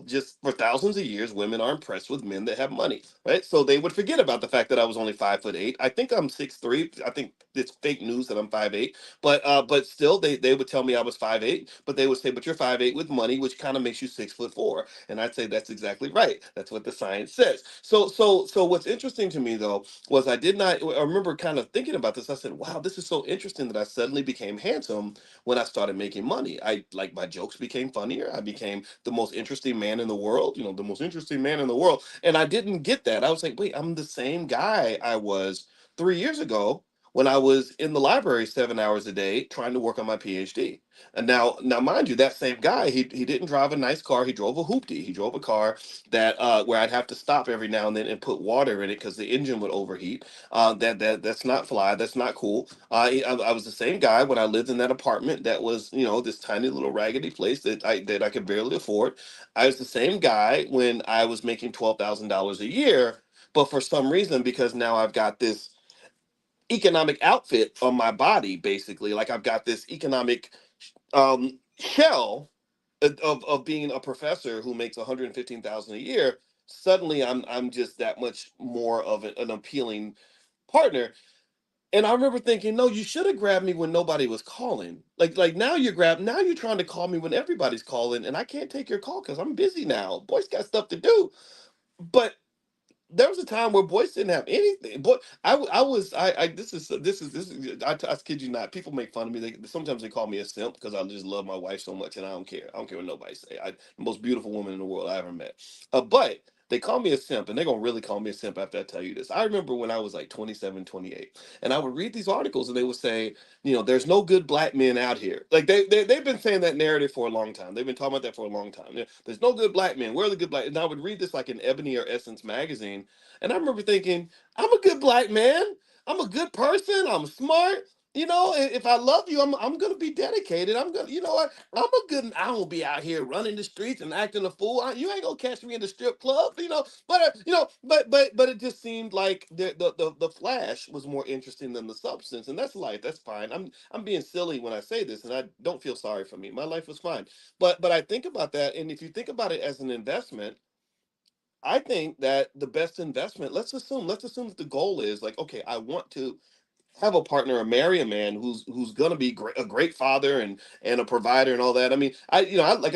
just for thousands of years women are impressed with men that have money, right? So they would forget about the fact that I was only 5'8". I think I'm 6'3". I think it's fake news that I'm 5'8". But still they would tell me I was 5'8", but they would say, but you're 5'8" with money, which kind of makes you 6'4". And I'd say that's exactly right. That's what the science says. So what's interesting to me though was I remember kind of thinking about this. I said, wow, this is so interesting that I suddenly became handsome when I started making money. My jokes became funnier. I became the most interesting man in the world, the most interesting man in the world. And I didn't get that. I was like, wait, I'm the same guy I was 3 years ago when I was in the library 7 hours a day trying to work on my PhD. And now, mind you, that same guy, he didn't drive a nice car. He drove a hoopty. He drove a car that where I'd have to stop every now and then and put water in it because the engine would overheat. That's not fly. That's not cool. I was the same guy when I lived in that apartment that was this tiny little raggedy place that I could barely afford. I was the same guy when I was making $12,000 a year. But for some reason, because now I've got this economic outfit on my body, basically, like I've got this economic shell, of being a professor who makes 115,000 a year, suddenly I'm just that much more of an appealing partner. And I remember thinking, no, you should have grabbed me when nobody was calling. Like now you're trying to call me when everybody's calling, and I can't take your call because I'm busy now. Boy's got stuff to do. But there was a time where Boyce didn't have anything. Boy, I was, I kid you not. People make fun of me. Sometimes they call me a simp because I just love my wife so much, and I don't care. I don't care what nobody say. The most beautiful woman in the world I ever met. But they call me a simp, and they're gonna really call me a simp after I tell you this. I remember when I was like 27, 28, and I would read these articles, and they would say, there's no good black men out here. Like they've been saying that narrative for a long time. They've been talking about that for a long time. There's no good black men. Where are the good black? And I would read this like in Ebony or Essence magazine, and I remember thinking, I'm a good black man. I'm a good person. I'm smart. If I love you, I'm gonna be dedicated. I'm gonna, you know what? I'm a good. I won't be out here running the streets and acting a fool. You ain't gonna catch me in the strip club. But it just seemed like the flash was more interesting than the substance, and that's life. That's fine. I'm being silly when I say this, and I don't feel sorry for me. My life was fine. But I think about that, and if you think about it as an investment, I think that the best investment, let's assume that the goal is like, okay, I want to have a partner or marry a man who's gonna be a great father and a provider and all that. I mean, I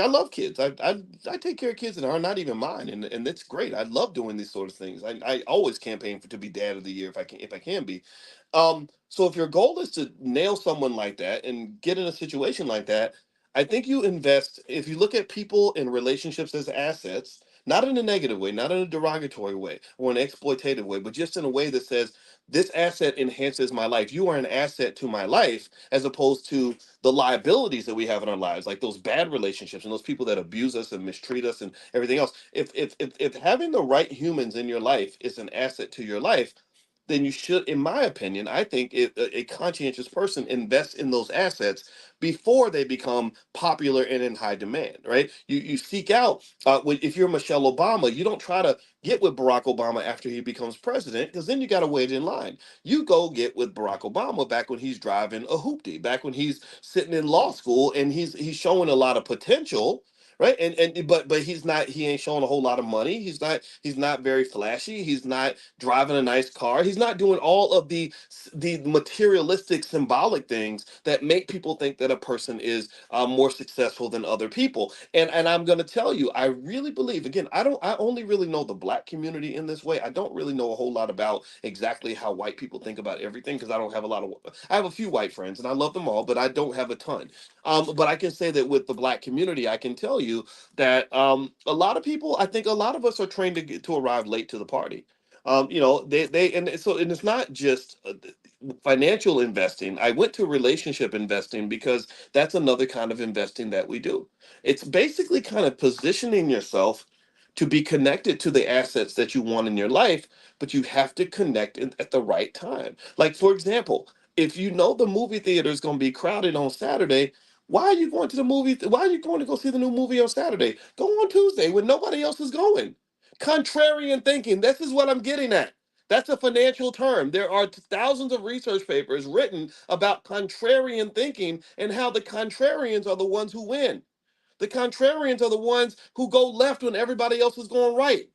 love kids. I take care of kids that are not even mine, and that's great. I love doing these sort of things. I always campaign for to be dad of the year if I can be. So if your goal is to nail someone like that and get in a situation like that, I think you invest. If you look at people in relationships as assets, not in a negative way, not in a derogatory way or an exploitative way, but just in a way that says this asset enhances my life. You are an asset to my life, as opposed to the liabilities that we have in our lives, like those bad relationships and those people that abuse us and mistreat us and everything else. If having the right humans in your life is an asset to your life, then you should, in my opinion, I think a conscientious person invests in those assets before they become popular and in high demand, right? You seek out, if you're Michelle Obama, you don't try to get with Barack Obama after he becomes president, because then you got to wait in line. You go get with Barack Obama back when he's driving a hoopty, back when he's sitting in law school and he's showing a lot of potential, right? But he ain't showing a whole lot of money. He's not very flashy. He's not driving a nice car. He's not doing all of the materialistic symbolic things that make people think that a person is more successful than other people. And I'm going to tell you, I really believe, again, I only really know the black community in this way. I don't really know a whole lot about exactly how white people think about everything, because I have a few white friends and I love them all, but I don't have a ton. But I can say that with the black community, I can tell you that a lot of people, I think a lot of us are trained to arrive late to the party. They and it's not just financial investing. I went to relationship investing because that's another kind of investing that we do. It's basically kind of positioning yourself to be connected to the assets that you want in your life, but you have to connect at the right time. Like, for example, if you know the movie theater is going to be crowded on Saturday, why are you going to the movie? Why are you going to go see the new movie on Saturday? Go on Tuesday when nobody else is going. Contrarian thinking. This is what I'm getting at. That's a financial term. There are thousands of research papers written about contrarian thinking and how the contrarians are the ones who win. The contrarians are the ones who go left when everybody else is going right.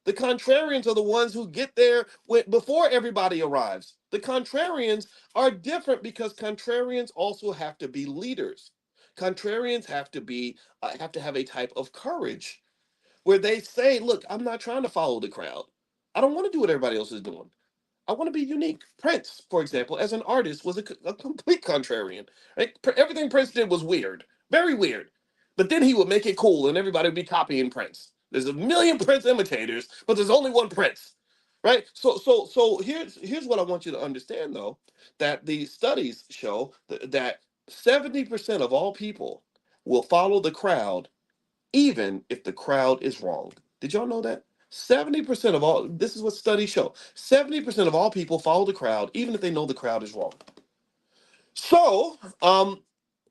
The contrarians are the ones who get there before everybody arrives. The contrarians are different because contrarians also have to be leaders. Contrarians have to have a type of courage where they say, "Look, I'm not trying to follow the crowd. I don't want to do what everybody else is doing. I want to be unique." Prince, for example, as an artist, was a complete contrarian. Right? Everything Prince did was weird, very weird. But then he would make it cool, and everybody would be copying Prince. There's a million Prince imitators, but there's only one Prince, right? So here's what I want you to understand, though, that the studies show that 70% of all people will follow the crowd even if the crowd is wrong. Did y'all know that? 70% of all, this is what studies show. 70% of all people follow the crowd, even if they know the crowd is wrong. So,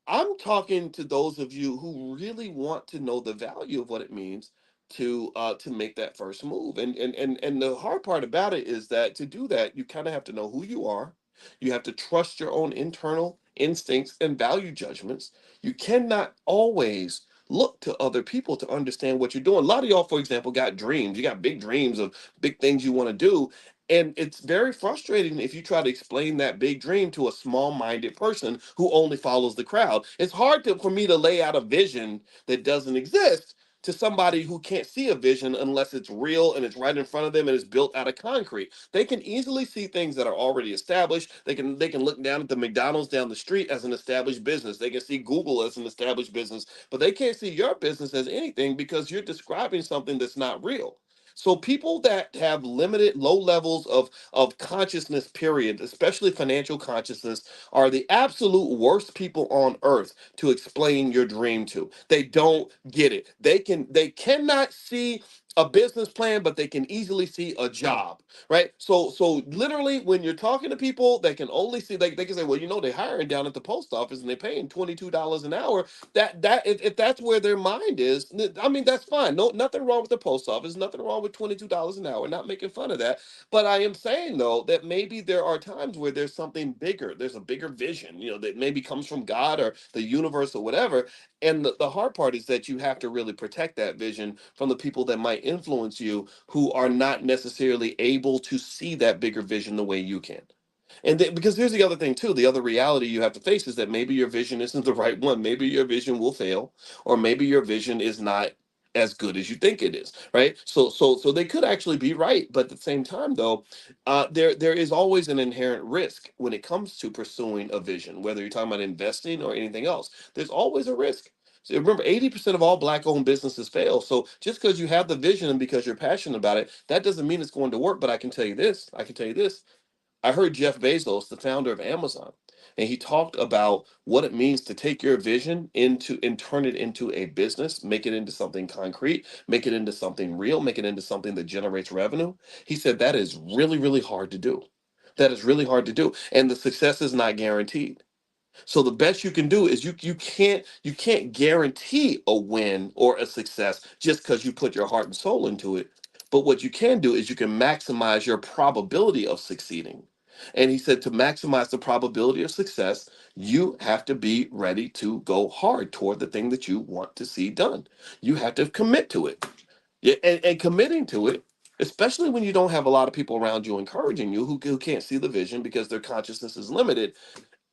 I'm talking to those of you who really want to know the value of what it means to make that first move. And the hard part about it is that to do that, you kind of have to know who you are. You have to trust your own internal instincts and value judgments. You cannot always look to other people to understand what you're doing. A lot of y'all, for example, got dreams. You got big dreams of big things you want to do. And it's very frustrating if you try to explain that big dream to a small-minded person who only follows the crowd. It's hard for me to lay out a vision that doesn't exist to somebody who can't see a vision unless it's real and it's right in front of them and it's built out of concrete. They can easily see things that are already established. They can look down at the McDonald's down the street as an established business. They can see Google as an established business, but they can't see your business as anything because you're describing something that's not real. So people that have limited low levels of consciousness, period, especially financial consciousness, are the absolute worst people on earth to explain your dream to. They don't get it. They cannot see a business plan, but they can easily see a job, right? So literally when you're talking to people that can only see, they can say, well, they're hiring down at the post office and they're paying $22 an hour. That if that's where their mind is, I mean, that's fine. No, nothing wrong with the post office, nothing wrong with $22 an hour. Not making fun of that. But I am saying though that maybe there are times where there's something bigger. There's a bigger vision, that maybe comes from God or the universe or whatever. And the hard part is that you have to really protect that vision from the people that might influence you who are not necessarily able to see that bigger vision the way you can. And because here's the other thing too, the other reality you have to face is that maybe your vision isn't the right one. Maybe your vision will fail, or maybe your vision is not as good as you think it is, right? So they could actually be right, but at the same time though, there is always an inherent risk when it comes to pursuing a vision, whether you're talking about investing or anything else. There's always a risk. So remember, 80% of all black-owned businesses fail. So just because you have the vision and because you're passionate about it, that doesn't mean it's going to work. But I can tell you this. I can tell you this. I heard Jeff Bezos, the founder of Amazon, and he talked about what it means to take your vision into and turn it into a business, make it into something concrete, make it into something real, make it into something that generates revenue. He said that is really, really hard to do. That is really hard to do. And the success is not guaranteed. So the best you can do is you can't guarantee a win or a success just because you put your heart and soul into it. But what you can do is you can maximize your probability of succeeding. And he said to maximize the probability of success, you have to be ready to go hard toward the thing that you want to see done. You have to commit to it. Yeah, and committing to it, especially when you don't have a lot of people around you encouraging you who can't see the vision because their consciousness is limited,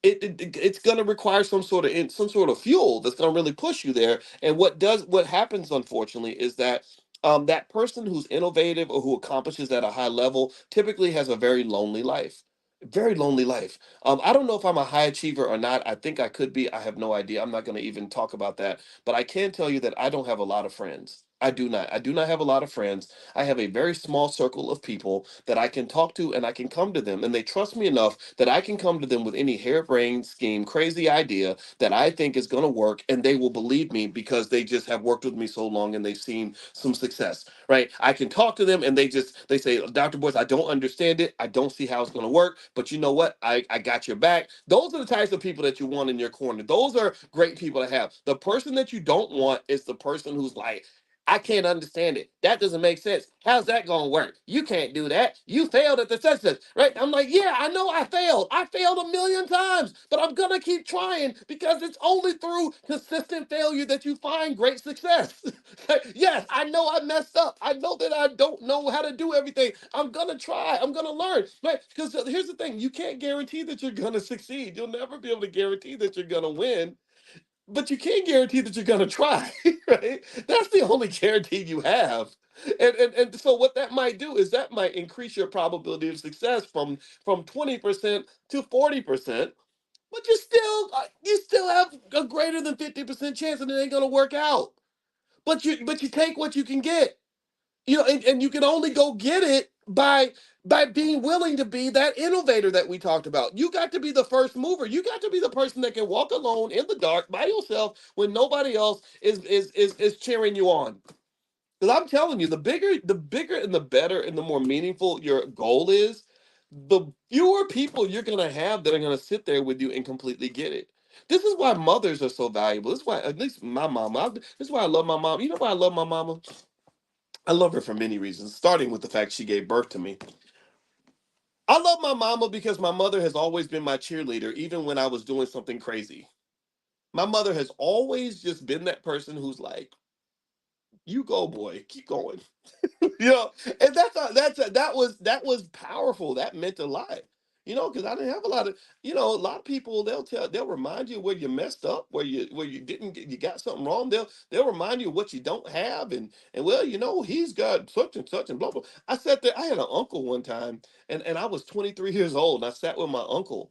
it's going to require some sort of fuel that's going to really push you there. And what happens unfortunately is that that person who's innovative or who accomplishes at a high level typically has a very lonely life. Very lonely life. I don't know if I'm a high achiever or not. I think I could be. I have no idea. I'm not going to even talk about that. But I can tell you that I don't have a lot of friends. I do not. I do not have a lot of friends. I have a very small circle of people that I can talk to and I can come to them and they trust me enough that I can come to them with any harebrained scheme, crazy idea that I think is going to work and they will believe me because they just have worked with me so long and they've seen some success, right? I can talk to them and they say, Dr. Boyce, I don't understand it. I don't see how it's going to work, but you know what? I got your back. Those are the types of people that you want in your corner. Those are great people to have. The person that you don't want is the person who's like, I can't understand it. That doesn't make sense. How's that going to work? You can't do that. You failed at the such, right? I'm like, yeah, I know I failed. I failed a million times, but I'm going to keep trying because it's only through consistent failure that you find great success. Yes, I know I messed up. I know that I don't know how to do everything. I'm going to try. I'm going to learn, right? Because here's the thing. You can't guarantee that you're going to succeed. You'll never be able to guarantee that you're going to win, but you can't guarantee that you're going to try, right? That's the only guarantee you have. And so what that might do is that might increase your probability of success from 20% to 40%, but you still have a greater than 50% chance that it ain't going to work out. But you take what you can get. And you can only go get it by being willing to be that innovator that we talked about. You got to be the first mover. You got to be the person that can walk alone in the dark by yourself when nobody else is cheering you on. Because I'm telling you, the bigger and the better and the more meaningful your goal is, the fewer people you're gonna have that are gonna sit there with you and completely get it. This is why mothers are so valuable. This is why, at least my mama. This is why I love my mom. You know why I love my mama? I love her for many reasons, starting with the fact she gave birth to me. I love my mama because my mother has always been my cheerleader, even when I was doing something crazy. My mother has always just been that person who's like, "You go, boy, keep going." You know, and that was powerful. That meant a lot. You know, because I didn't have a lot of, a lot of people, they'll remind you where you messed up, where you didn't you got something wrong. They'll remind you what you don't have, and well, he's got such and blah blah. I sat there. I had an uncle one time, and I was 23 years old, and I sat with my uncle,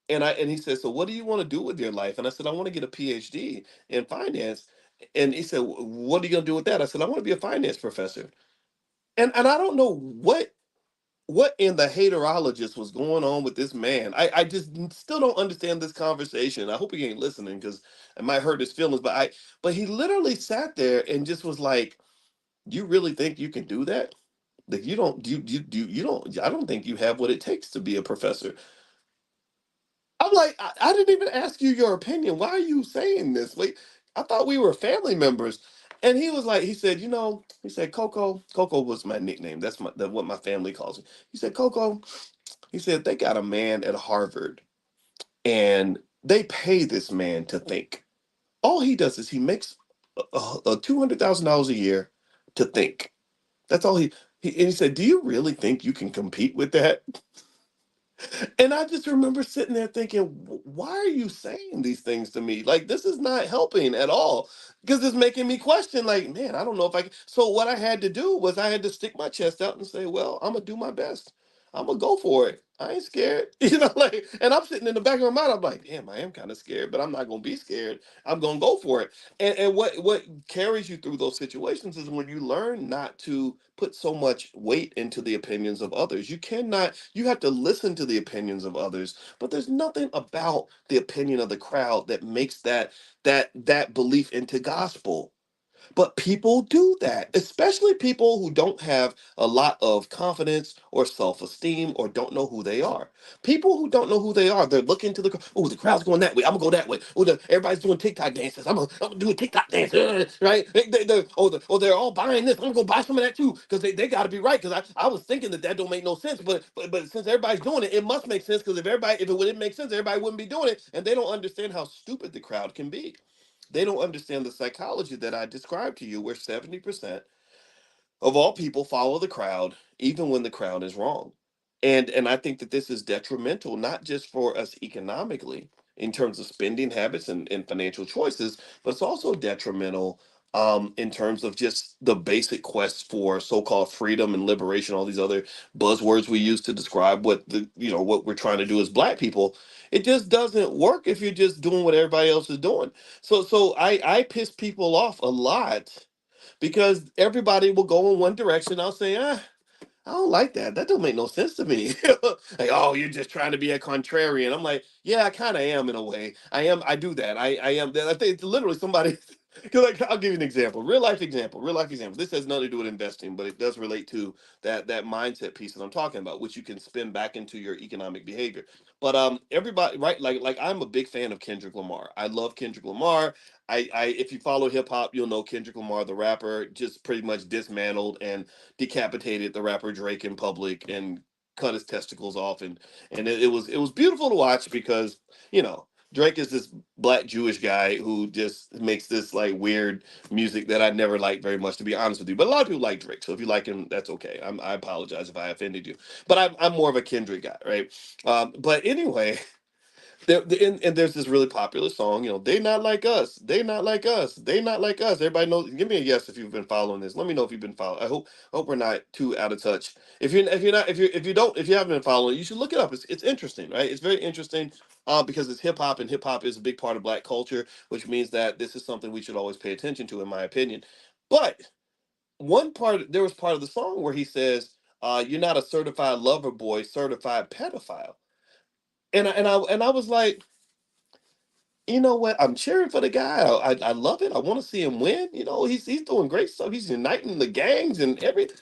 and he said, "So what do you want to do with your life?" And I said, "I want to get a PhD in finance." And he said, "What are you gonna do with that?" I said, "I want to be a finance professor." And I don't know what in the haterologist was going on with this man. I just still don't understand this conversation. I hope he ain't listening because it might hurt his feelings. But he literally sat there and just was like, "You really think you can do that? Like you don't. I don't think you have what it takes to be a professor." I'm like, I didn't even ask you your opinion. Why are you saying this? Wait, I thought we were family members. And he was like, he said, he said, Coco was my nickname. What my family calls me. He said, Coco, he said, they got a man at Harvard and they pay this man to think. All he does is he makes $200,000 a year to think. That's all and he said, do you really think you can compete with that? And I just remember sitting there thinking, why are you saying these things to me? Like, this is not helping at all because it's making me question, like, man, I don't know if I can. So, what I had to do was I had to stick my chest out and say, well, I'm going to do my best. I'm going to go for it. I ain't scared. Like, and I'm sitting in the back of my mind, I'm like, damn, I am kind of scared, but I'm not going to be scared. I'm going to go for it. And what carries you through those situations is when you learn not to put so much weight into the opinions of others. You have to listen to the opinions of others, but there's nothing about the opinion of the crowd that makes that belief into gospel. But people do that, especially people who don't have a lot of confidence or self esteem or don't know who they are. People who don't know who they are, they're looking to oh, the crowd's going that way. I'm going to go that way. Oh, everybody's doing TikTok dances. I'm gonna do a TikTok dance. Right? They're all buying this. I'm going to go buy some of that too because they got to be right. Because I was thinking that don't make no sense. But since everybody's doing it, it must make sense because if it wouldn't make sense, everybody wouldn't be doing it. And they don't understand how stupid the crowd can be. They don't understand the psychology that I described to you, where 70% of all people follow the crowd, even when the crowd is wrong. And I think that this is detrimental, not just for us economically in terms of spending habits and financial choices, but it's also detrimental in terms of just the basic quest for so-called freedom and liberation, all these other buzzwords we use to describe what we're trying to do as Black people. It just doesn't work if you're just doing what everybody else is doing. So I piss people off a lot because everybody will go in one direction. I'll say, I don't like that. That don't make no sense to me. Like, oh, you're just trying to be a contrarian. I'm like, yeah, I kind of am in a way. I am. I do that. I am. I think it's literally somebody. Because like, I'll give you an example, real life example, real life example. This has nothing to do with investing, but it does relate to that mindset piece that I'm talking about, which you can spin back into your economic behavior. But everybody, right? Like I'm a big fan of Kendrick Lamar. I love Kendrick Lamar. I if you follow hip hop, you'll know Kendrick Lamar, the rapper, just pretty much dismantled and decapitated the rapper Drake in public and cut his testicles off, and it was beautiful to watch because you know Drake is this Black Jewish guy who just makes this like weird music that I never liked very much, to be honest with you. But a lot of people like Drake, so if you like him, that's okay. I apologize if I offended you, but I'm more of a Kendrick guy, right? But anyway, and there's this really popular song, they not like us, they not like us, they not like us. Everybody knows. Give me a yes if you've been following this. Let me know if you've been following. I hope we're not too out of touch. If you haven't been following, you should look it up. It's interesting, right? It's very interesting because it's hip hop, and hip hop is a big part of Black culture, which means that this is something we should always pay attention to, in my opinion. But there was part of the song where he says, "You're not a certified lover boy, certified pedophile," and I was like, you know what? I'm cheering for the guy. I love it. I want to see him win. He's doing great stuff. He's uniting the gangs and everything.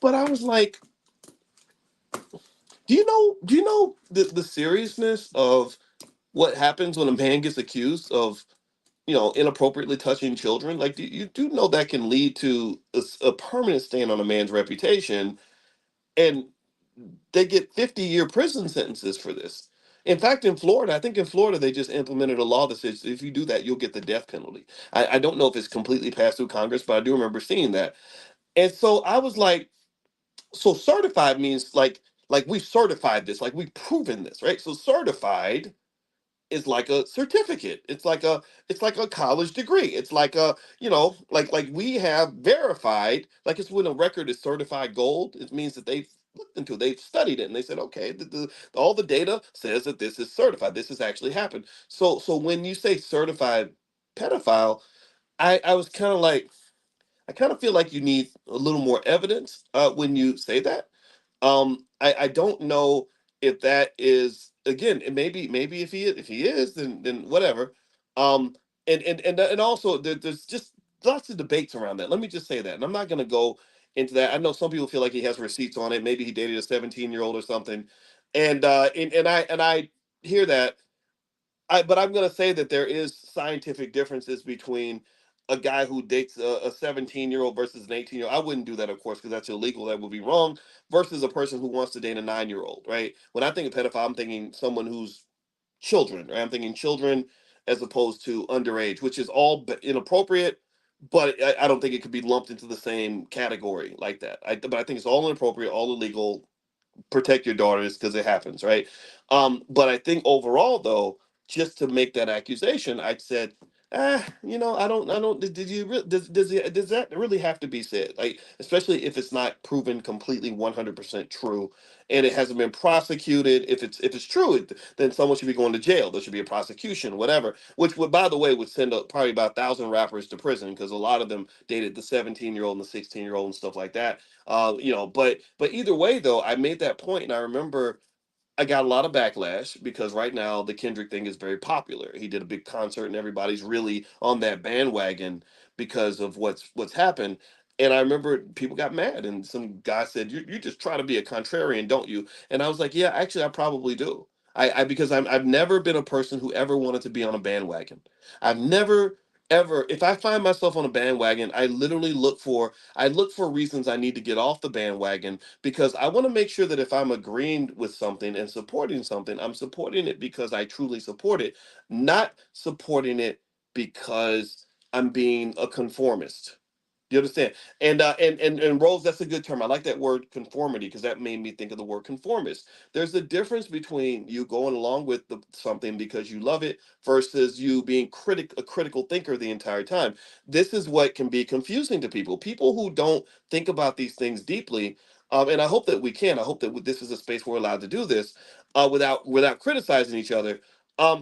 But I was like, do you know the seriousness of what happens when a man gets accused of inappropriately touching children? Like, you do know that can lead to a permanent stain on a man's reputation, and they get 50-year prison sentences for this. In fact, in Florida, I think in Florida they just implemented a law that says if you do that, you'll get the death penalty. I don't know if it's completely passed through Congress, but I do remember seeing that. And so I was like, so certified means like we've certified this, like we've proven this, right? So certified is like a certificate. It's like a college degree. It's like a, like we have verified, like it's when a record is certified gold, it means that they've looked into it, they've studied it, and they said, okay, all the data says that this is certified. This has actually happened. So when you say certified pedophile, I was kind of like, I kind of feel like you need a little more evidence when you say that. I don't know if that is, again, and maybe if he is, then whatever. Um, and also there's just lots of debates around that. Let me just say that, and I'm not going to go into that. I know some people feel like he has receipts on it. Maybe he dated a 17-year-old or something, and I hear that. But I'm going to say that there is scientific differences between a guy who dates a 17-year-old versus an 18-year-old. I wouldn't do that, of course, because that's illegal. That would be wrong. Versus a person who wants to date a 9-year-old, right? When I think of pedophile, I'm thinking someone who's children, right? I'm thinking children as opposed to underage, which is all inappropriate. But I don't think it could be lumped into the same category like that. But I think it's all inappropriate, all illegal, protect your daughters because it happens, right? But I think overall, though, just to make that accusation, I said, I don't. Did you? Does that really have to be said? Like, especially if it's not proven completely 100% true, and it hasn't been prosecuted. If it's true, then someone should be going to jail. There should be a prosecution, whatever. Which would, by the way, would send probably about 1,000 rappers to prison because a lot of them dated the 17-year-old and the 16-year-old and stuff like that. But either way, though, I made that point, and I remember I got a lot of backlash because right now the Kendrick thing is very popular. He did a big concert, and everybody's really on that bandwagon because of what's happened. And I remember people got mad, and some guy said, "You just try to be a contrarian, don't you?" And I was like, "Yeah, actually, I probably do. I because I've never been a person who ever wanted to be on a bandwagon. I've never ever. If I find myself on a bandwagon, I look for reasons I need to get off the bandwagon because I want to make sure that if I'm agreeing with something and supporting something, I'm supporting it because I truly support it, not supporting it because I'm being a conformist. You understand? And Rose, that's a good term. I like that word conformity because that made me think of the word conformist. There's a difference between you going along with something because you love it versus you being a critical thinker the entire time. This is what can be confusing to people. People who don't think about these things deeply, and I hope that we can. I hope that this is a space where we're allowed to do this without criticizing each other.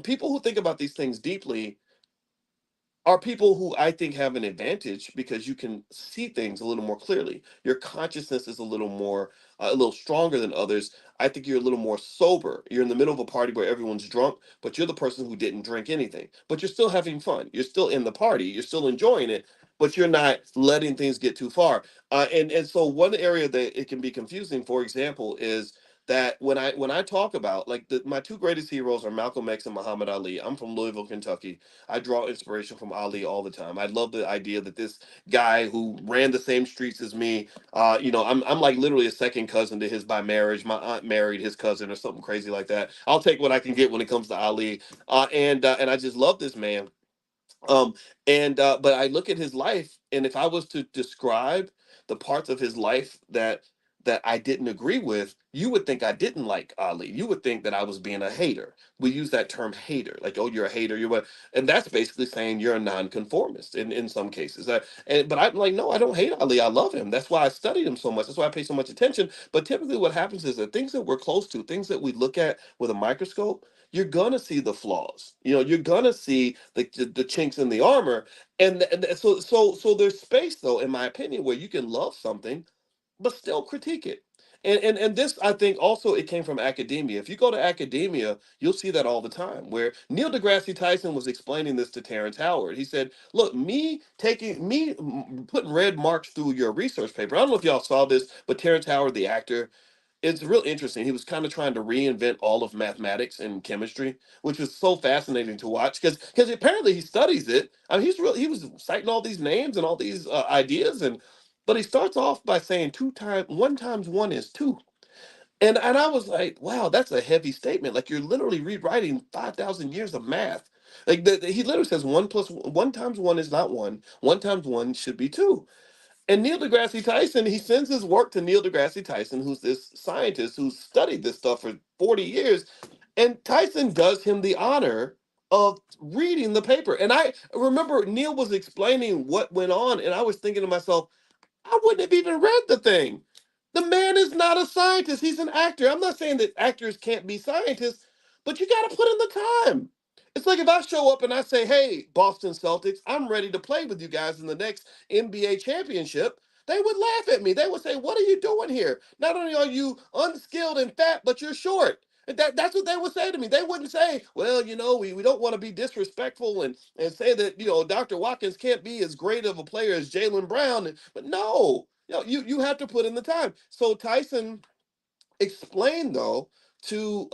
People who think about these things deeply are people who I think have an advantage because you can see things a little more clearly. Your consciousness is a little stronger than others. I think you're a little more sober. You're in the middle of a party where everyone's drunk, but you're the person who didn't drink anything. But you're still having fun. You're still in the party. You're still enjoying it, but you're not letting things get too far. And so one area that it can be confusing, for example, is that when I talk about like my two greatest heroes are Malcolm X and Muhammad Ali. I'm from Louisville, Kentucky. I draw inspiration from Ali all the time. I love the idea that this guy who ran the same streets as me, I'm like literally a second cousin to his by marriage. My aunt married his cousin or something crazy like that. I'll take what I can get when it comes to Ali, and I just love this man. Um, and But I look at his life, and if I was to describe the parts of his life that I didn't agree with, you would think I didn't like Ali. You would think that I was being a hater. We use that term hater, like, oh, you're a hater, you're what, and that's basically saying you're a nonconformist in some cases. But I'm like, no, I don't hate Ali. I love him. That's why I studied him so much. That's why I pay so much attention. But typically, what happens is that things that we're close to, things that we look at with a microscope, you're gonna see the flaws. You're gonna see the chinks in the armor, and so there's space, though, in my opinion, where you can love something but still critique it. And this, I think, also it came from academia. If you go to academia, you'll see that all the time. Where Neil deGrasse Tyson was explaining this to Terrence Howard. He said, "Look, putting red marks through your research paper. I don't know if y'all saw this, but Terrence Howard, the actor, it's real interesting. He was kind of trying to reinvent all of mathematics and chemistry, which was so fascinating to watch because apparently he studies it. I mean, he was citing all these names and all these ideas, but he starts off by saying one times one is two. And I was like, wow, that's a heavy statement. Like you're literally rewriting 5,000 years of math. Like he literally says one plus one times one is not one. One times one should be two. And Neil deGrasse Tyson, he sends his work to Neil deGrasse Tyson, who's this scientist who's studied this stuff for 40 years. And Tyson does him the honor of reading the paper. And I remember Neil was explaining what went on, and I was thinking to myself, I wouldn't have even read the thing. The man is not a scientist. He's an actor. I'm not saying that actors can't be scientists, but you got to put in the time. It's like if I show up and I say, hey, Boston Celtics, I'm ready to play with you guys in the next NBA championship. They would laugh at me. They would say, what are you doing here? Not only are you unskilled and fat, but you're short. And that's what they would say to me. They wouldn't say, well, we don't want to be disrespectful and say that, Dr. Watkins can't be as great of a player as Jalen Brown. But no, you have to put in the time. So Tyson explained though to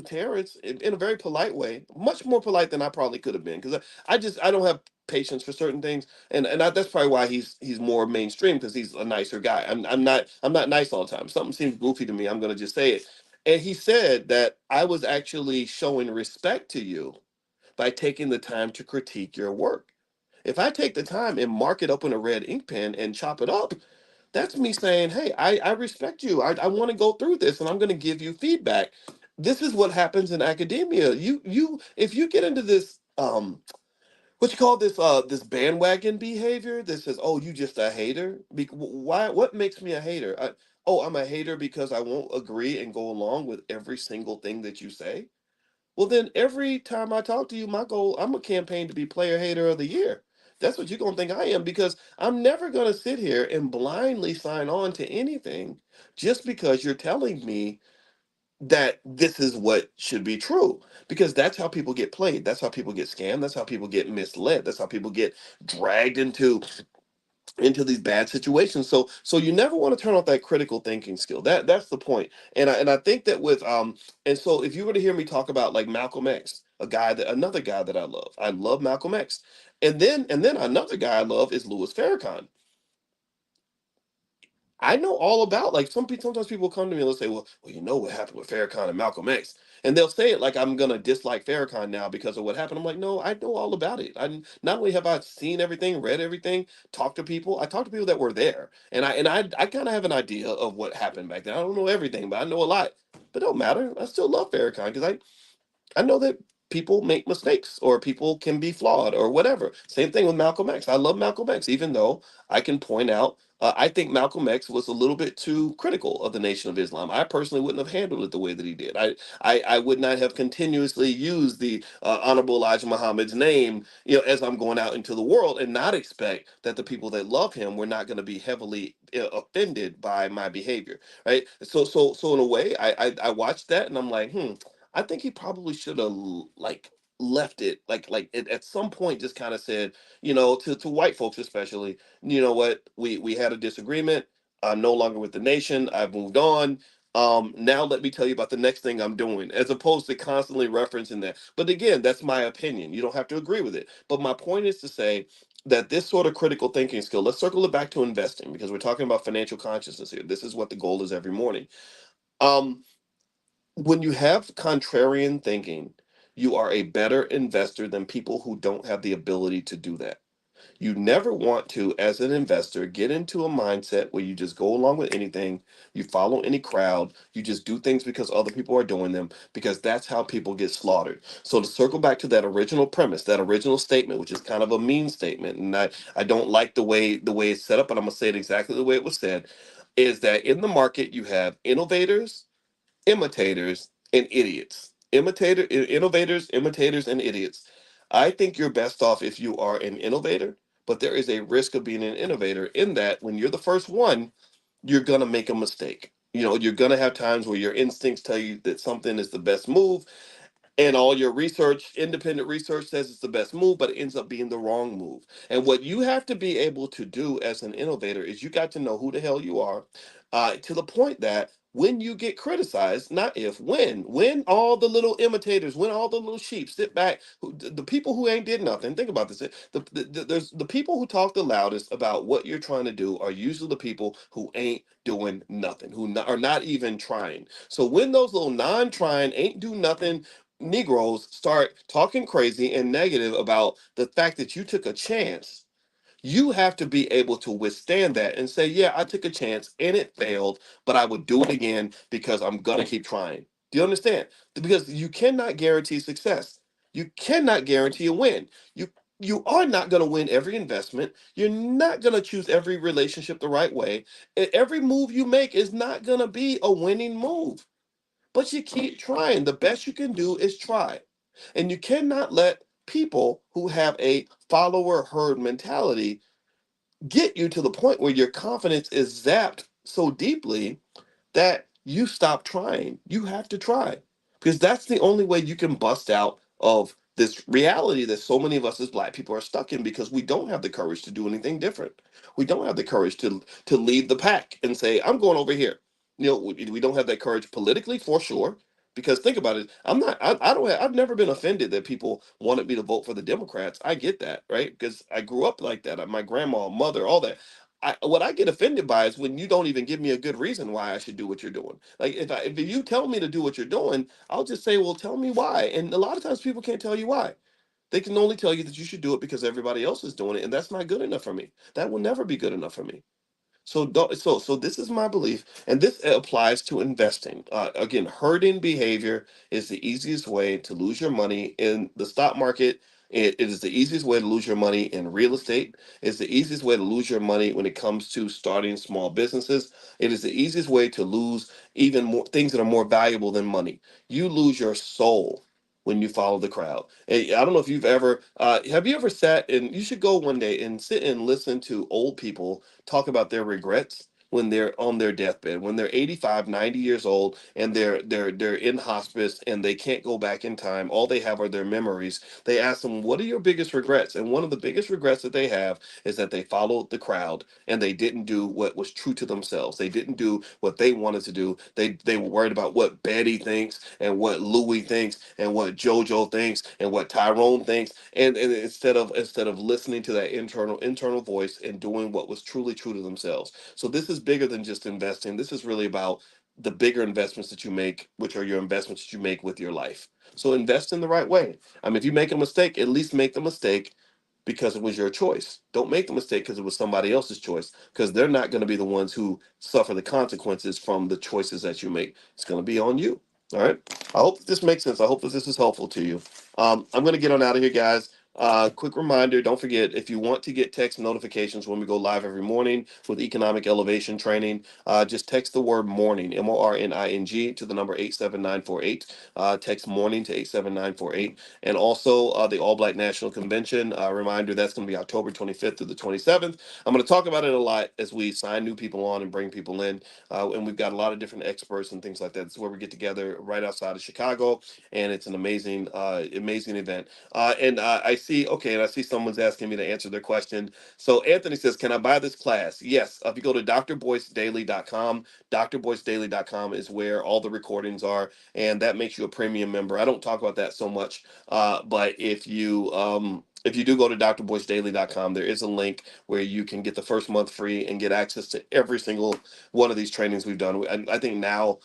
Terrence in a very polite way, much more polite than I probably could have been, because I don't have patience for certain things, and that's probably why he's more mainstream, because he's a nicer guy. I'm not nice all the time. Something seems goofy to me, I'm gonna just say it. And he said that I was actually showing respect to you by taking the time to critique your work. If I take the time and mark it up in a red ink pen and chop it up, that's me saying, hey, I respect you. I want to go through this and I'm going to give you feedback. This is what happens in academia. If you get into this, what you call this bandwagon behavior that says, oh, you just a hater. Why? What makes me a hater? I'm a hater because I won't agree and go along with every single thing that you say. Well, then every time I talk to you, my goal, I'm a campaign to be player hater of the year. That's what you're going to think I am, because I'm never going to sit here and blindly sign on to anything just because you're telling me that this is what should be true. Because that's how people get played. That's how people get scammed. That's how people get misled. That's how people get dragged into these bad situations. So you never want to turn off that critical thinking skill. That's the point. And I think that with and so if you were to hear me talk about like Malcolm X, another guy that I love. I love Malcolm X. And then another guy I love is Louis Farrakhan. I know all about, like, sometimes people come to me and they'll say, well, you know what happened with Farrakhan and Malcolm X, and they'll say it like I'm gonna dislike Farrakhan now because of what happened. I'm like, no, I know all about it. I not only have I seen everything, read everything, talked to people. I talked to people that were there, and I kind of have an idea of what happened back then. I don't know everything, but I know a lot. But it don't matter. I still love Farrakhan because I know that people make mistakes or people can be flawed or whatever. Same thing with Malcolm X. I love Malcolm X, even though I can point out, I think Malcolm X was a little bit too critical of the Nation of Islam. I personally wouldn't have handled it the way that he did. I would not have continuously used the Honorable Elijah Muhammad's name, as I'm going out into the world, and not expect that the people that love him were not going to be heavily offended by my behavior, right? So in a way, I watched that and I'm like, I think he probably should have like left it like at some point just kind of said, to white folks especially, you know what, we had a disagreement. I'm no longer with the nation. I've moved on. Now let me tell you about the next thing I'm doing, as opposed to constantly referencing that. But again, that's my opinion. You don't have to agree with it. But my point is to say that this sort of critical thinking skill, let's circle it back to investing, because we're talking about financial consciousness here. This is what the goal is every morning. Um, when you have contrarian thinking, you are a better investor than people who don't have the ability to do that. You never want to, as an investor, get into a mindset where you just go along with anything, you follow any crowd, you just do things because other people are doing them, because that's how people get slaughtered. So to circle back to that original premise, that original statement, which is kind of a mean statement, and I don't like the way it's set up, but I'm gonna say it exactly the way it was said, is that in the market you have innovators, imitators, and idiots. Innovators, imitators, and idiots. I think you're best off if you are an innovator, but there is a risk of being an innovator in that when you're the first one, you're gonna make a mistake. You're gonna have times where your instincts tell you that something is the best move, and all your research, independent research, says it's the best move, but it ends up being the wrong move. And what you have to be able to do as an innovator is you got to know who the hell you are, to the point that when you get criticized, not if, when all the little imitators, when all the little sheep sit back, the people who ain't did nothing. Think about this: there's the people who talk the loudest about what you're trying to do are usually the people who ain't doing nothing, who are not even trying. So when those little non-trying, ain't do nothing Negroes start talking crazy and negative about the fact that you took a chance, you have to be able to withstand that and say, yeah, I took a chance and it failed, but I would do it again because I'm going to keep trying. Do you understand? Because you cannot guarantee success. You cannot guarantee a win. You you are not going to win every investment. You're not going to choose every relationship the right way. Every move you make is not going to be a winning move. But you keep trying. The best you can do is try. And you cannot let people who have a follower herd mentality get you to the point where your confidence is zapped so deeply that you stop trying. You have to try because that's the only way you can bust out of this reality that so many of us as black people are stuck in because we don't have the courage to do anything different. We don't have the courage to leave the pack and say, I'm going over here. We don't have that courage politically for sure. Because think about it, I don't I've never been offended that people wanted me to vote for the Democrats. I get that, right? Because I grew up like that. My grandma, mother, all that. What I get offended by is when you don't even give me a good reason why I should do what you're doing. Like if you tell me to do what you're doing, I'll just say, well, tell me why. And a lot of times people can't tell you why. They can only tell you that you should do it because everybody else is doing it, and that's not good enough for me. That will never be good enough for me. So this is my belief, and this applies to investing. Again, herding behavior is the easiest way to lose your money in the stock market. It is the easiest way to lose your money in real estate. It's the easiest way to lose your money when it comes to starting small businesses. It is the easiest way to lose even more things that are more valuable than money. You lose your soul when you follow the crowd. And I don't know if you've ever have you ever sat and you should go one day and sit and listen to old people talk about their regrets when they're on their deathbed, when they're 85, 90 years old and they're in hospice and they can't go back in time. All they have are their memories. They ask them, "What are your biggest regrets?" And one of the biggest regrets that they have is that they followed the crowd and they didn't do what was true to themselves. They didn't do what they wanted to do. They were worried about what Betty thinks and what Louie thinks and what JoJo thinks and what Tyrone thinks. And instead of listening to that internal voice and doing what was truly true to themselves. So this is bigger than just investing. This is really about the bigger investments that you make, which are your investments that you make with your life. So invest in the right way. I mean, if you make a mistake, at least make the mistake because it was your choice. Don't make the mistake because it was somebody else's choice, because they're not going to be the ones who suffer the consequences from the choices that you make. It's going to be on you. All right. I hope that this makes sense. I hope that this is helpful to you. I'm going to get on out of here, guys. Quick reminder, don't forget, if you want to get text notifications when we go live every morning with economic elevation training, just text the word morning, MORNING, to the number 87948. Text morning to 87948. And also the All Black National Convention, reminder, that's going to be October 25th through the 27th. I'm going to talk about it a lot as we sign new people on and bring people in. And we've got a lot of different experts and things like that. It's where we get together right outside of Chicago, and it's an amazing event. And I see someone's asking me to answer their question. So Anthony says, can I buy this class? Yes. If you go to drboycedaily.com, drboycedaily.com is where all the recordings are, and that makes you a premium member. I don't talk about that so much, but if you do go to drboycedaily.com, there is a link where you can get the first month free and get access to every single one of these trainings we've done. I think now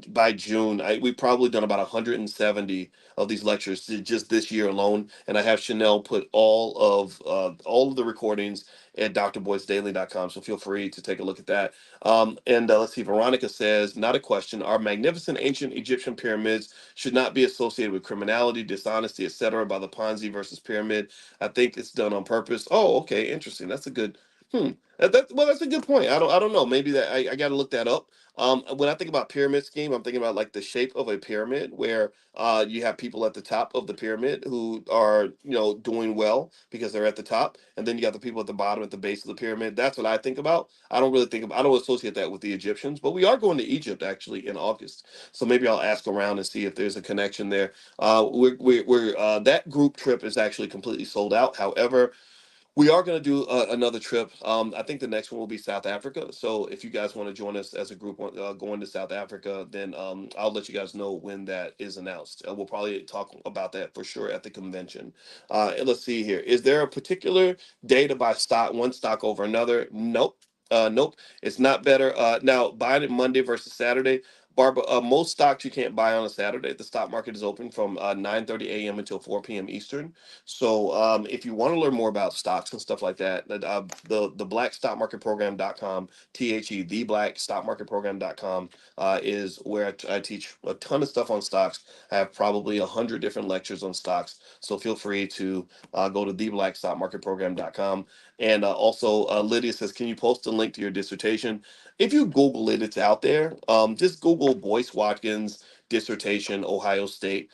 by June, we've probably done about 170 of these lectures just this year alone. And I have Chanel put all of the recordings at drboycedaily.com. So feel free to take a look at that. And let's see, Veronica says, not a question. Our magnificent ancient Egyptian pyramids should not be associated with criminality, dishonesty, etc. by the Ponzi versus pyramid. I think it's done on purpose. Oh, okay, interesting. That's a good. Hmm. That's a good point. I don't know. Maybe that I got to look that up. When I think about pyramid scheme, I'm thinking about like the shape of a pyramid where you have people at the top of the pyramid who are, doing well because they're at the top, and then you got the people at the bottom at the base of the pyramid. That's what I think about. I don't associate that with the Egyptians, but we are going to Egypt actually in August, so maybe I'll ask around and see if there's a connection there. That group trip is actually completely sold out. However, We are going to do another trip. I think the next one will be South Africa. So if you guys want to join us as a group going to South Africa, then I'll let you guys know when that is announced. We'll probably talk about that for sure at the convention. And let's see here. Is there a particular day to buy stock, one stock over another? Nope. Nope. It's not better. Now, buying it Monday versus Saturday. Barbara, most stocks you can't buy on a Saturday. The stock market is open from 9:30 a.m. until 4 p.m. Eastern. So if you want to learn more about stocks and stuff like that, the blackstockmarketprogram.com, the blackstockmarketprogram.com is where I teach a ton of stuff on stocks. I have probably 100 different lectures on stocks. So feel free to go to theblackstockmarketprogram.com. And also, Lydia says, can you post a link to your dissertation? If you Google it, it's out there. Just Google Boyce Watkins dissertation, Ohio State,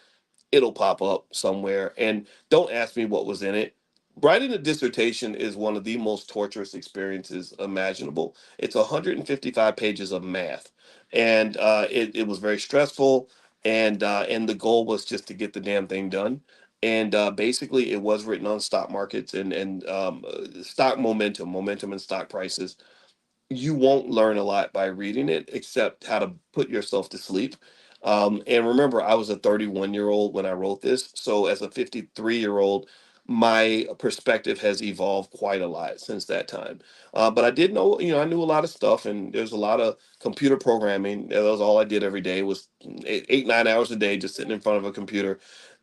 it'll pop up somewhere. And don't ask me what was in it. Writing a dissertation is one of the most torturous experiences imaginable. It's 155 pages of math, and it was very stressful. And the goal was just to get the damn thing done. And basically, it was written on stock markets and stock momentum and stock prices. You won't learn a lot by reading it except how to put yourself to sleep. And remember, I was a 31-year-old when I wrote this. So as a 53-year-old, my perspective has evolved quite a lot since that time. But I did know, I knew a lot of stuff, and there's a lot of computer programming. That was all I did every day was 8, 9 hours a day, just sitting in front of a computer.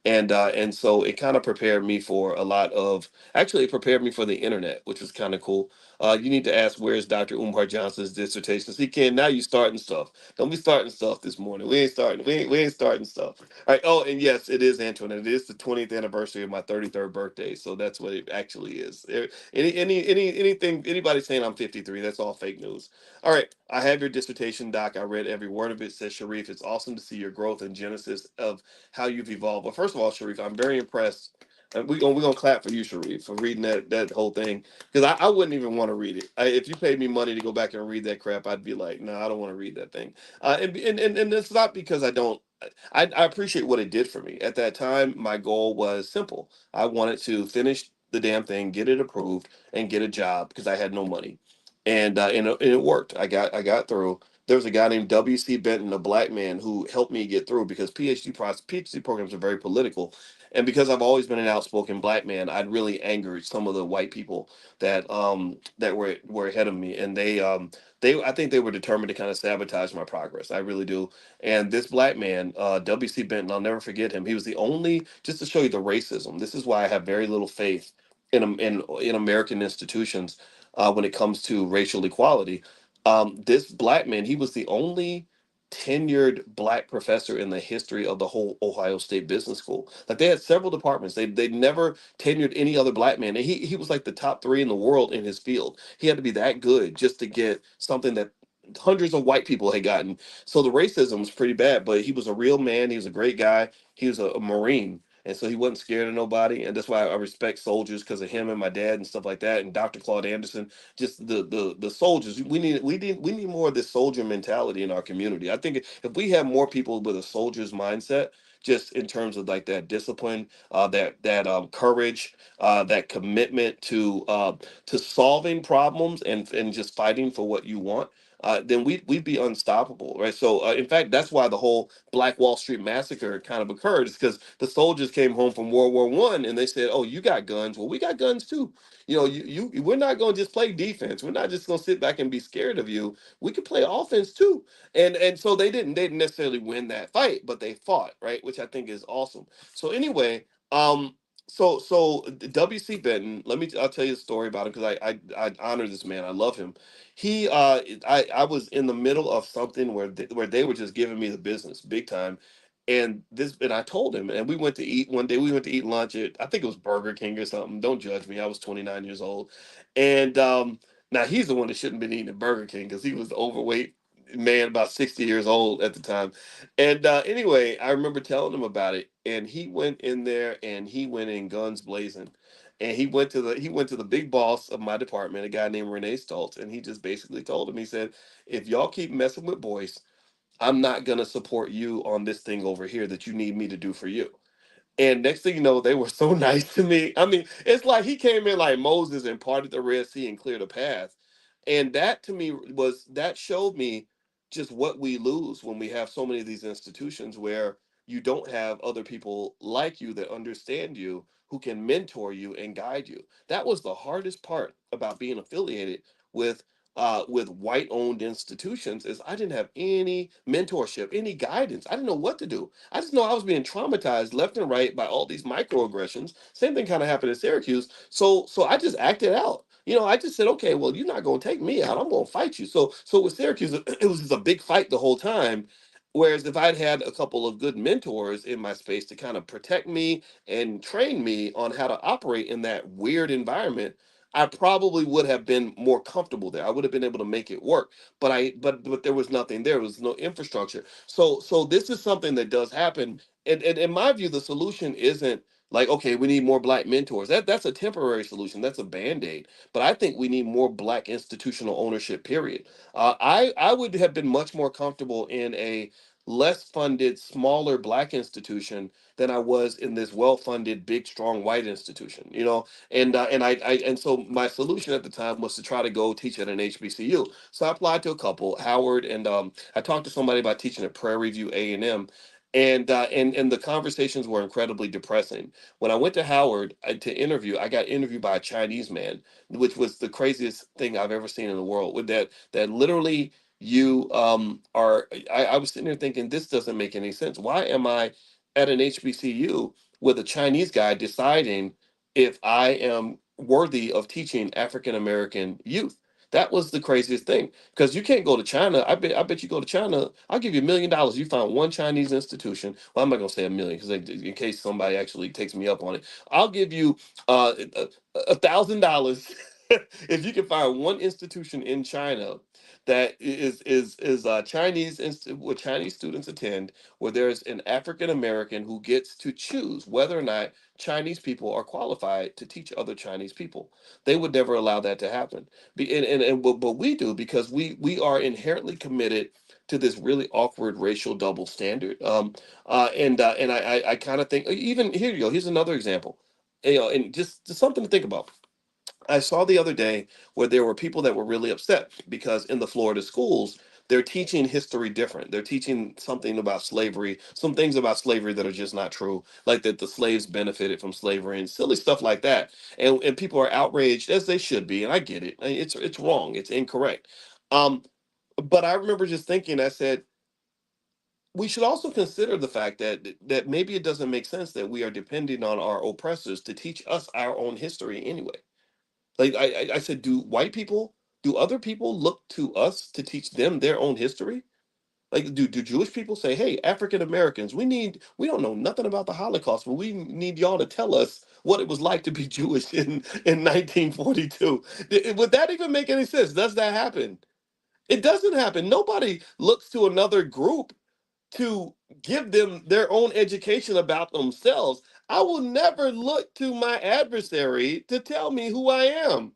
And so it kind of prepared me for a lot of, actually, it prepared me for the internet, which was kind of cool. You need to ask where's Dr. Umar Johnson's dissertation. See, Ken, now you starting stuff. Don't be starting stuff this morning. We ain't starting. We ain't starting stuff. All right. Oh, and yes, it is Antoinette. It is the 20th anniversary of my 33rd birthday. So that's what it actually is. Anything anybody saying I'm 53, that's all fake news. All right. I have your dissertation, Doc. I read every word of it. Says Sharif. It's awesome to see your growth and genesis of how you've evolved. Well, first of all, Sharif, I'm very impressed. We're gonna clap for you, Sharif, for reading that whole thing, because I wouldn't even want to read it. If you paid me money to go back and read that crap, I'd be like, no, I don't want to read that thing. And it's not because I don't. I appreciate what it did for me at that time. My goal was simple. I wanted to finish the damn thing, get it approved, and get a job because I had no money, and it worked. I got through. There was a guy named W.C. Benton, a black man, who helped me get through because PhD programs are very political, and because I've always been an outspoken black man, I'd really angered some of the white people that were ahead of me, and they I think they were determined to kind of sabotage my progress. I really do. And this black man, W.C. Benton, I'll never forget him. He was the only, just to show you the racism. This is why I have very little faith in American institutions when it comes to racial equality. This black man, he was the only tenured black professor in the history of the whole Ohio State Business School. Like they had several departments. They never tenured any other black man. And he was like the top three in the world in his field. He had to be that good just to get something that hundreds of white people had gotten. So the racism was pretty bad, but he was a real man. He was a great guy. He was a Marine. And so he wasn't scared of nobody. And that's why I respect soldiers, because of him and my dad and stuff like that. And Dr. Claude Anderson, just the soldiers. We need more of this soldier mentality in our community. I think if we have more people with a soldier's mindset, just in terms of like that discipline, that courage, that commitment to solving problems and just fighting for what you want, then we'd be unstoppable, right? So, in fact, that's why the whole Black Wall Street massacre kind of occurred, is because the soldiers came home from World War I and they said, "Oh, you got guns? Well, we got guns too. We're not going to just play defense. We're not just going to sit back and be scared of you. We can play offense too." And so they didn't necessarily win that fight, but they fought, right? Which I think is awesome. So anyway, so W.C. Benton, I'll tell you a story about him, because I honor this man. I love him. I was in the middle of something where they were just giving me the business big time. And I told him, and we went to eat one day. We went to eat lunch at, I think it was Burger King or something. Don't judge me. I was 29 years old. And now he's the one that shouldn't been eating at Burger King, because he was the overweight man, about 60 years old at the time. And anyway, I remember telling him about it, and he went in there and he went in guns blazing. And he went to the big boss of my department, a guy named Renee Stoltz, and he just basically told him, he said, if y'all keep messing with Boyce, I'm not gonna support you on this thing over here that you need me to do for you. And next thing you know, they were so nice to me. I mean, it's like he came in like Moses and parted the Red Sea and cleared a path. And that to me was that showed me just what we lose when we have so many of these institutions where you don't have other people like you that understand you, who can mentor you and guide you. That was the hardest part about being affiliated with white owned institutions is I didn't have any mentorship, any guidance. I didn't know what to do. I just know I was being traumatized left and right by all these microaggressions. Same thing kind of happened in Syracuse. So I just acted out. I just said, okay, well, you're not going to take me out. I'm going to fight you. So with Syracuse, it was just a big fight the whole time. Whereas if I'd had a couple of good mentors in my space to kind of protect me and train me on how to operate in that weird environment, I probably would have been more comfortable there. I would have been able to make it work. But there was nothing there. There was no infrastructure. So this is something that does happen. And in my view, the solution isn't like, okay, we need more black mentors. That's a temporary solution. That's a band-aid. But I think we need more black institutional ownership, period. I would have been much more comfortable in a less funded, smaller black institution than I was in this well-funded, big, strong white institution. And so my solution at the time was to try to go teach at an HBCU. So I applied to a couple, Howard, and I talked to somebody about teaching at Prairie View A&M. And the conversations were incredibly depressing. When I went to Howard to interview, I got interviewed by a Chinese man, which was the craziest thing I've ever seen in the world. With that literally you are. I was sitting there thinking this doesn't make any sense. Why am I at an HBCU with a Chinese guy deciding if I am worthy of teaching African American youth? That was the craziest thing because you can't go to China. I bet you go to China. I'll give you $1 million. You find one Chinese institution. Well, I'm not gonna say a million because in case somebody actually takes me up on it, I'll give you $1,000 if you can find one institution in China that is where Chinese students attend, where there's an African American who gets to choose whether or not Chinese people are qualified to teach other Chinese people. They would never allow that to happen. But we do because we are inherently committed to this really awkward racial double standard. And I kind of think even here you go. Here's another example. And just something to think about. I saw the other day where there were people that were really upset because in the Florida schools, they're teaching history different. They're teaching something about slavery, some things about slavery that are just not true, like that the slaves benefited from slavery and silly stuff like that. And people are outraged as they should be, and I get it. It's wrong. It's incorrect. Um, but I remember just thinking, I said, we should also consider the fact that maybe it doesn't make sense that we are depending on our oppressors to teach us our own history anyway. Like I said, do other people look to us to teach them their own history? Like, do Jewish people say, "Hey, African Americans, we don't know nothing about the Holocaust, but we need y'all to tell us what it was like to be Jewish in 1942." Would that even make any sense? Does that happen? It doesn't happen. Nobody looks to another group to give them their own education about themselves. I will never look to my adversary to tell me who I am.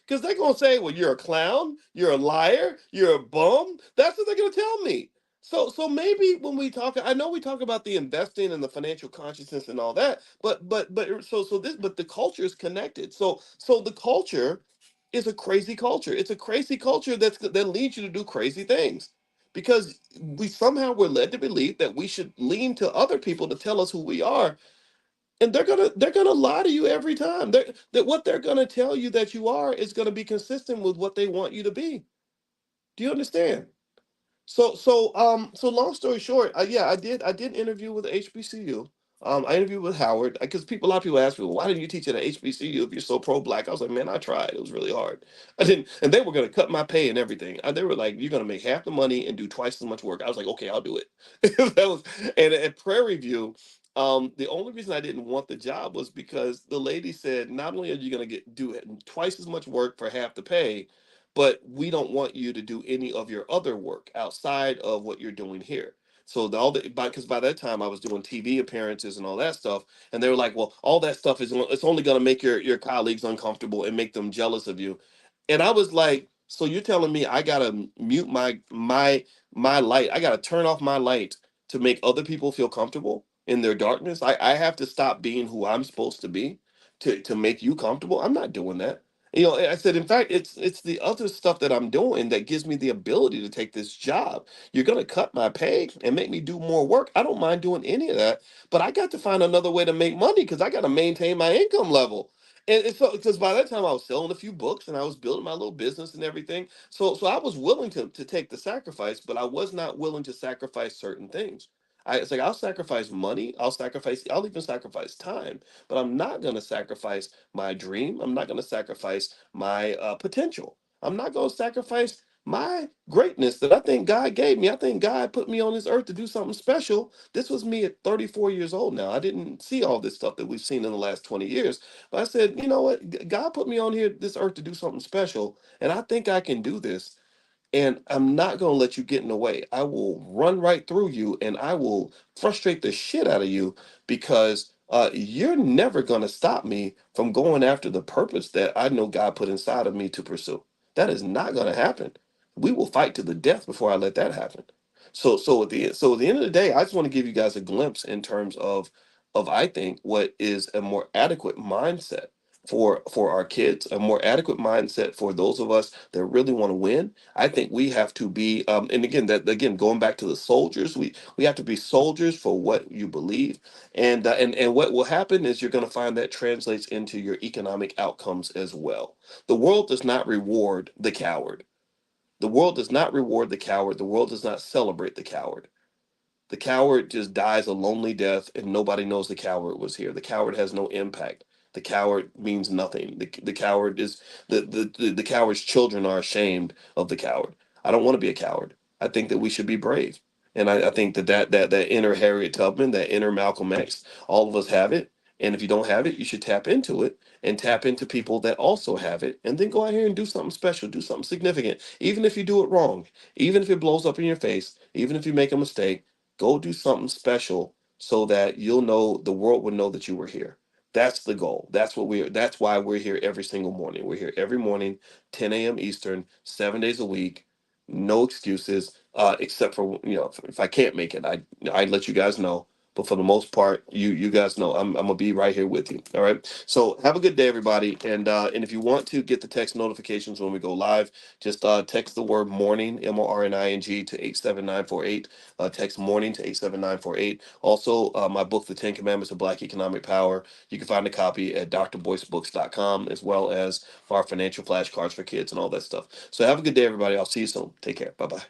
Because they're going to say, well, you're a clown, you're a liar, you're a bum. That's what they're going to tell me. So maybe when we talk, I know we talk about the investing and the financial consciousness and all that, but the culture is connected. So the culture is a crazy culture. It's a crazy culture that leads you to do crazy things because we somehow we're led to believe that we should lean to other people to tell us who we are, and they're gonna lie to you every time. That what they're gonna tell you that you are is gonna be consistent with what they want you to be. Do you understand? So long story short, yeah, I did interview with HBCU. I interviewed with Howard because a lot of people ask me, well, why didn't you teach at a HBCU if you're so pro black? I was like, man, I tried. It was really hard. I didn't, and they were gonna cut my pay and everything. They were like, you're gonna make half the money and do twice as much work. I was like, okay, I'll do it. That was, and at Prairie View, the only reason I didn't want the job was because the lady said, not only are you gonna do it twice as much work for half the pay, but we don't want you to do any of your other work outside of what you're doing here. So because by that time I was doing TV appearances and all that stuff, and they were like, "Well, all that stuff it's only going to make your colleagues uncomfortable and make them jealous of you." And I was like, "So you're telling me I gotta mute my light? I gotta turn off my light to make other people feel comfortable?" in their darkness. I have to stop being who I'm supposed to be to make you comfortable. I'm not doing that. I said, in fact, it's the other stuff that I'm doing that gives me the ability to take this job. You're gonna cut my pay and make me do more work. I don't mind doing any of that, but I got to find another way to make money because I got to maintain my income level. And so, because by that time I was selling a few books and I was building my little business and everything. So I was willing to take the sacrifice, but I was not willing to sacrifice certain things. It's like I'll sacrifice money, I'll even sacrifice time, but I'm not going to sacrifice my dream. I'm not going to sacrifice my potential. I'm not going to sacrifice my greatness that I think God gave me. I think God put me on this earth to do something special. This was me at 34 years old now. I didn't see all this stuff that we've seen in the last 20 years. But I said, you know what? God put me on here, this earth, to do something special. And I think I can do this, and I'm not going to let you get in the way. I will run right through you and I will frustrate the shit out of you because you're never going to stop me from going after the purpose that I know God put inside of me to pursue. That is not going to happen. We will fight to the death before I let that happen. So at the end of the day, I just want to give you guys a glimpse in terms of I think what is a more adequate mindset for our kids, a more adequate mindset for those of us that really want to win. I think we have to be, and again, going back to the soldiers, we have to be soldiers for what you believe, and what will happen is you're going to find that translates into your economic outcomes as well. The world does not reward the coward. The world does not reward the coward. The world does not celebrate the coward. The coward just dies a lonely death, and nobody knows the coward was here. The coward has no impact. The coward means nothing. The coward is the coward's children are ashamed of the coward. I don't want to be a coward. I think that we should be brave, and I think that inner Harriet Tubman, that inner Malcolm X, all of us have it. And if you don't have it, you should tap into it and tap into people that also have it, and then go out here and do something special, do something significant, even if you do it wrong, even if it blows up in your face, even if you make a mistake. Go do something special so that you'll know, the world will know that you were here. That's the goal. That's why we're here every single morning. We're here every morning, 10 a.m. Eastern, 7 days a week. No excuses, except for, if I can't make it, I let you guys know. But for the most part, you guys know I'm gonna be right here with you. All right. So have a good day, everybody. And if you want to get the text notifications when we go live, just text the word morning, MORNING, to 87948. Text morning to 87948. Also, my book, The 10 Commandments of Black Economic Power, you can find a copy at drboycebooks.com, as well as our financial flashcards for kids and all that stuff. So have a good day, everybody. I'll see you soon. Take care. Bye bye.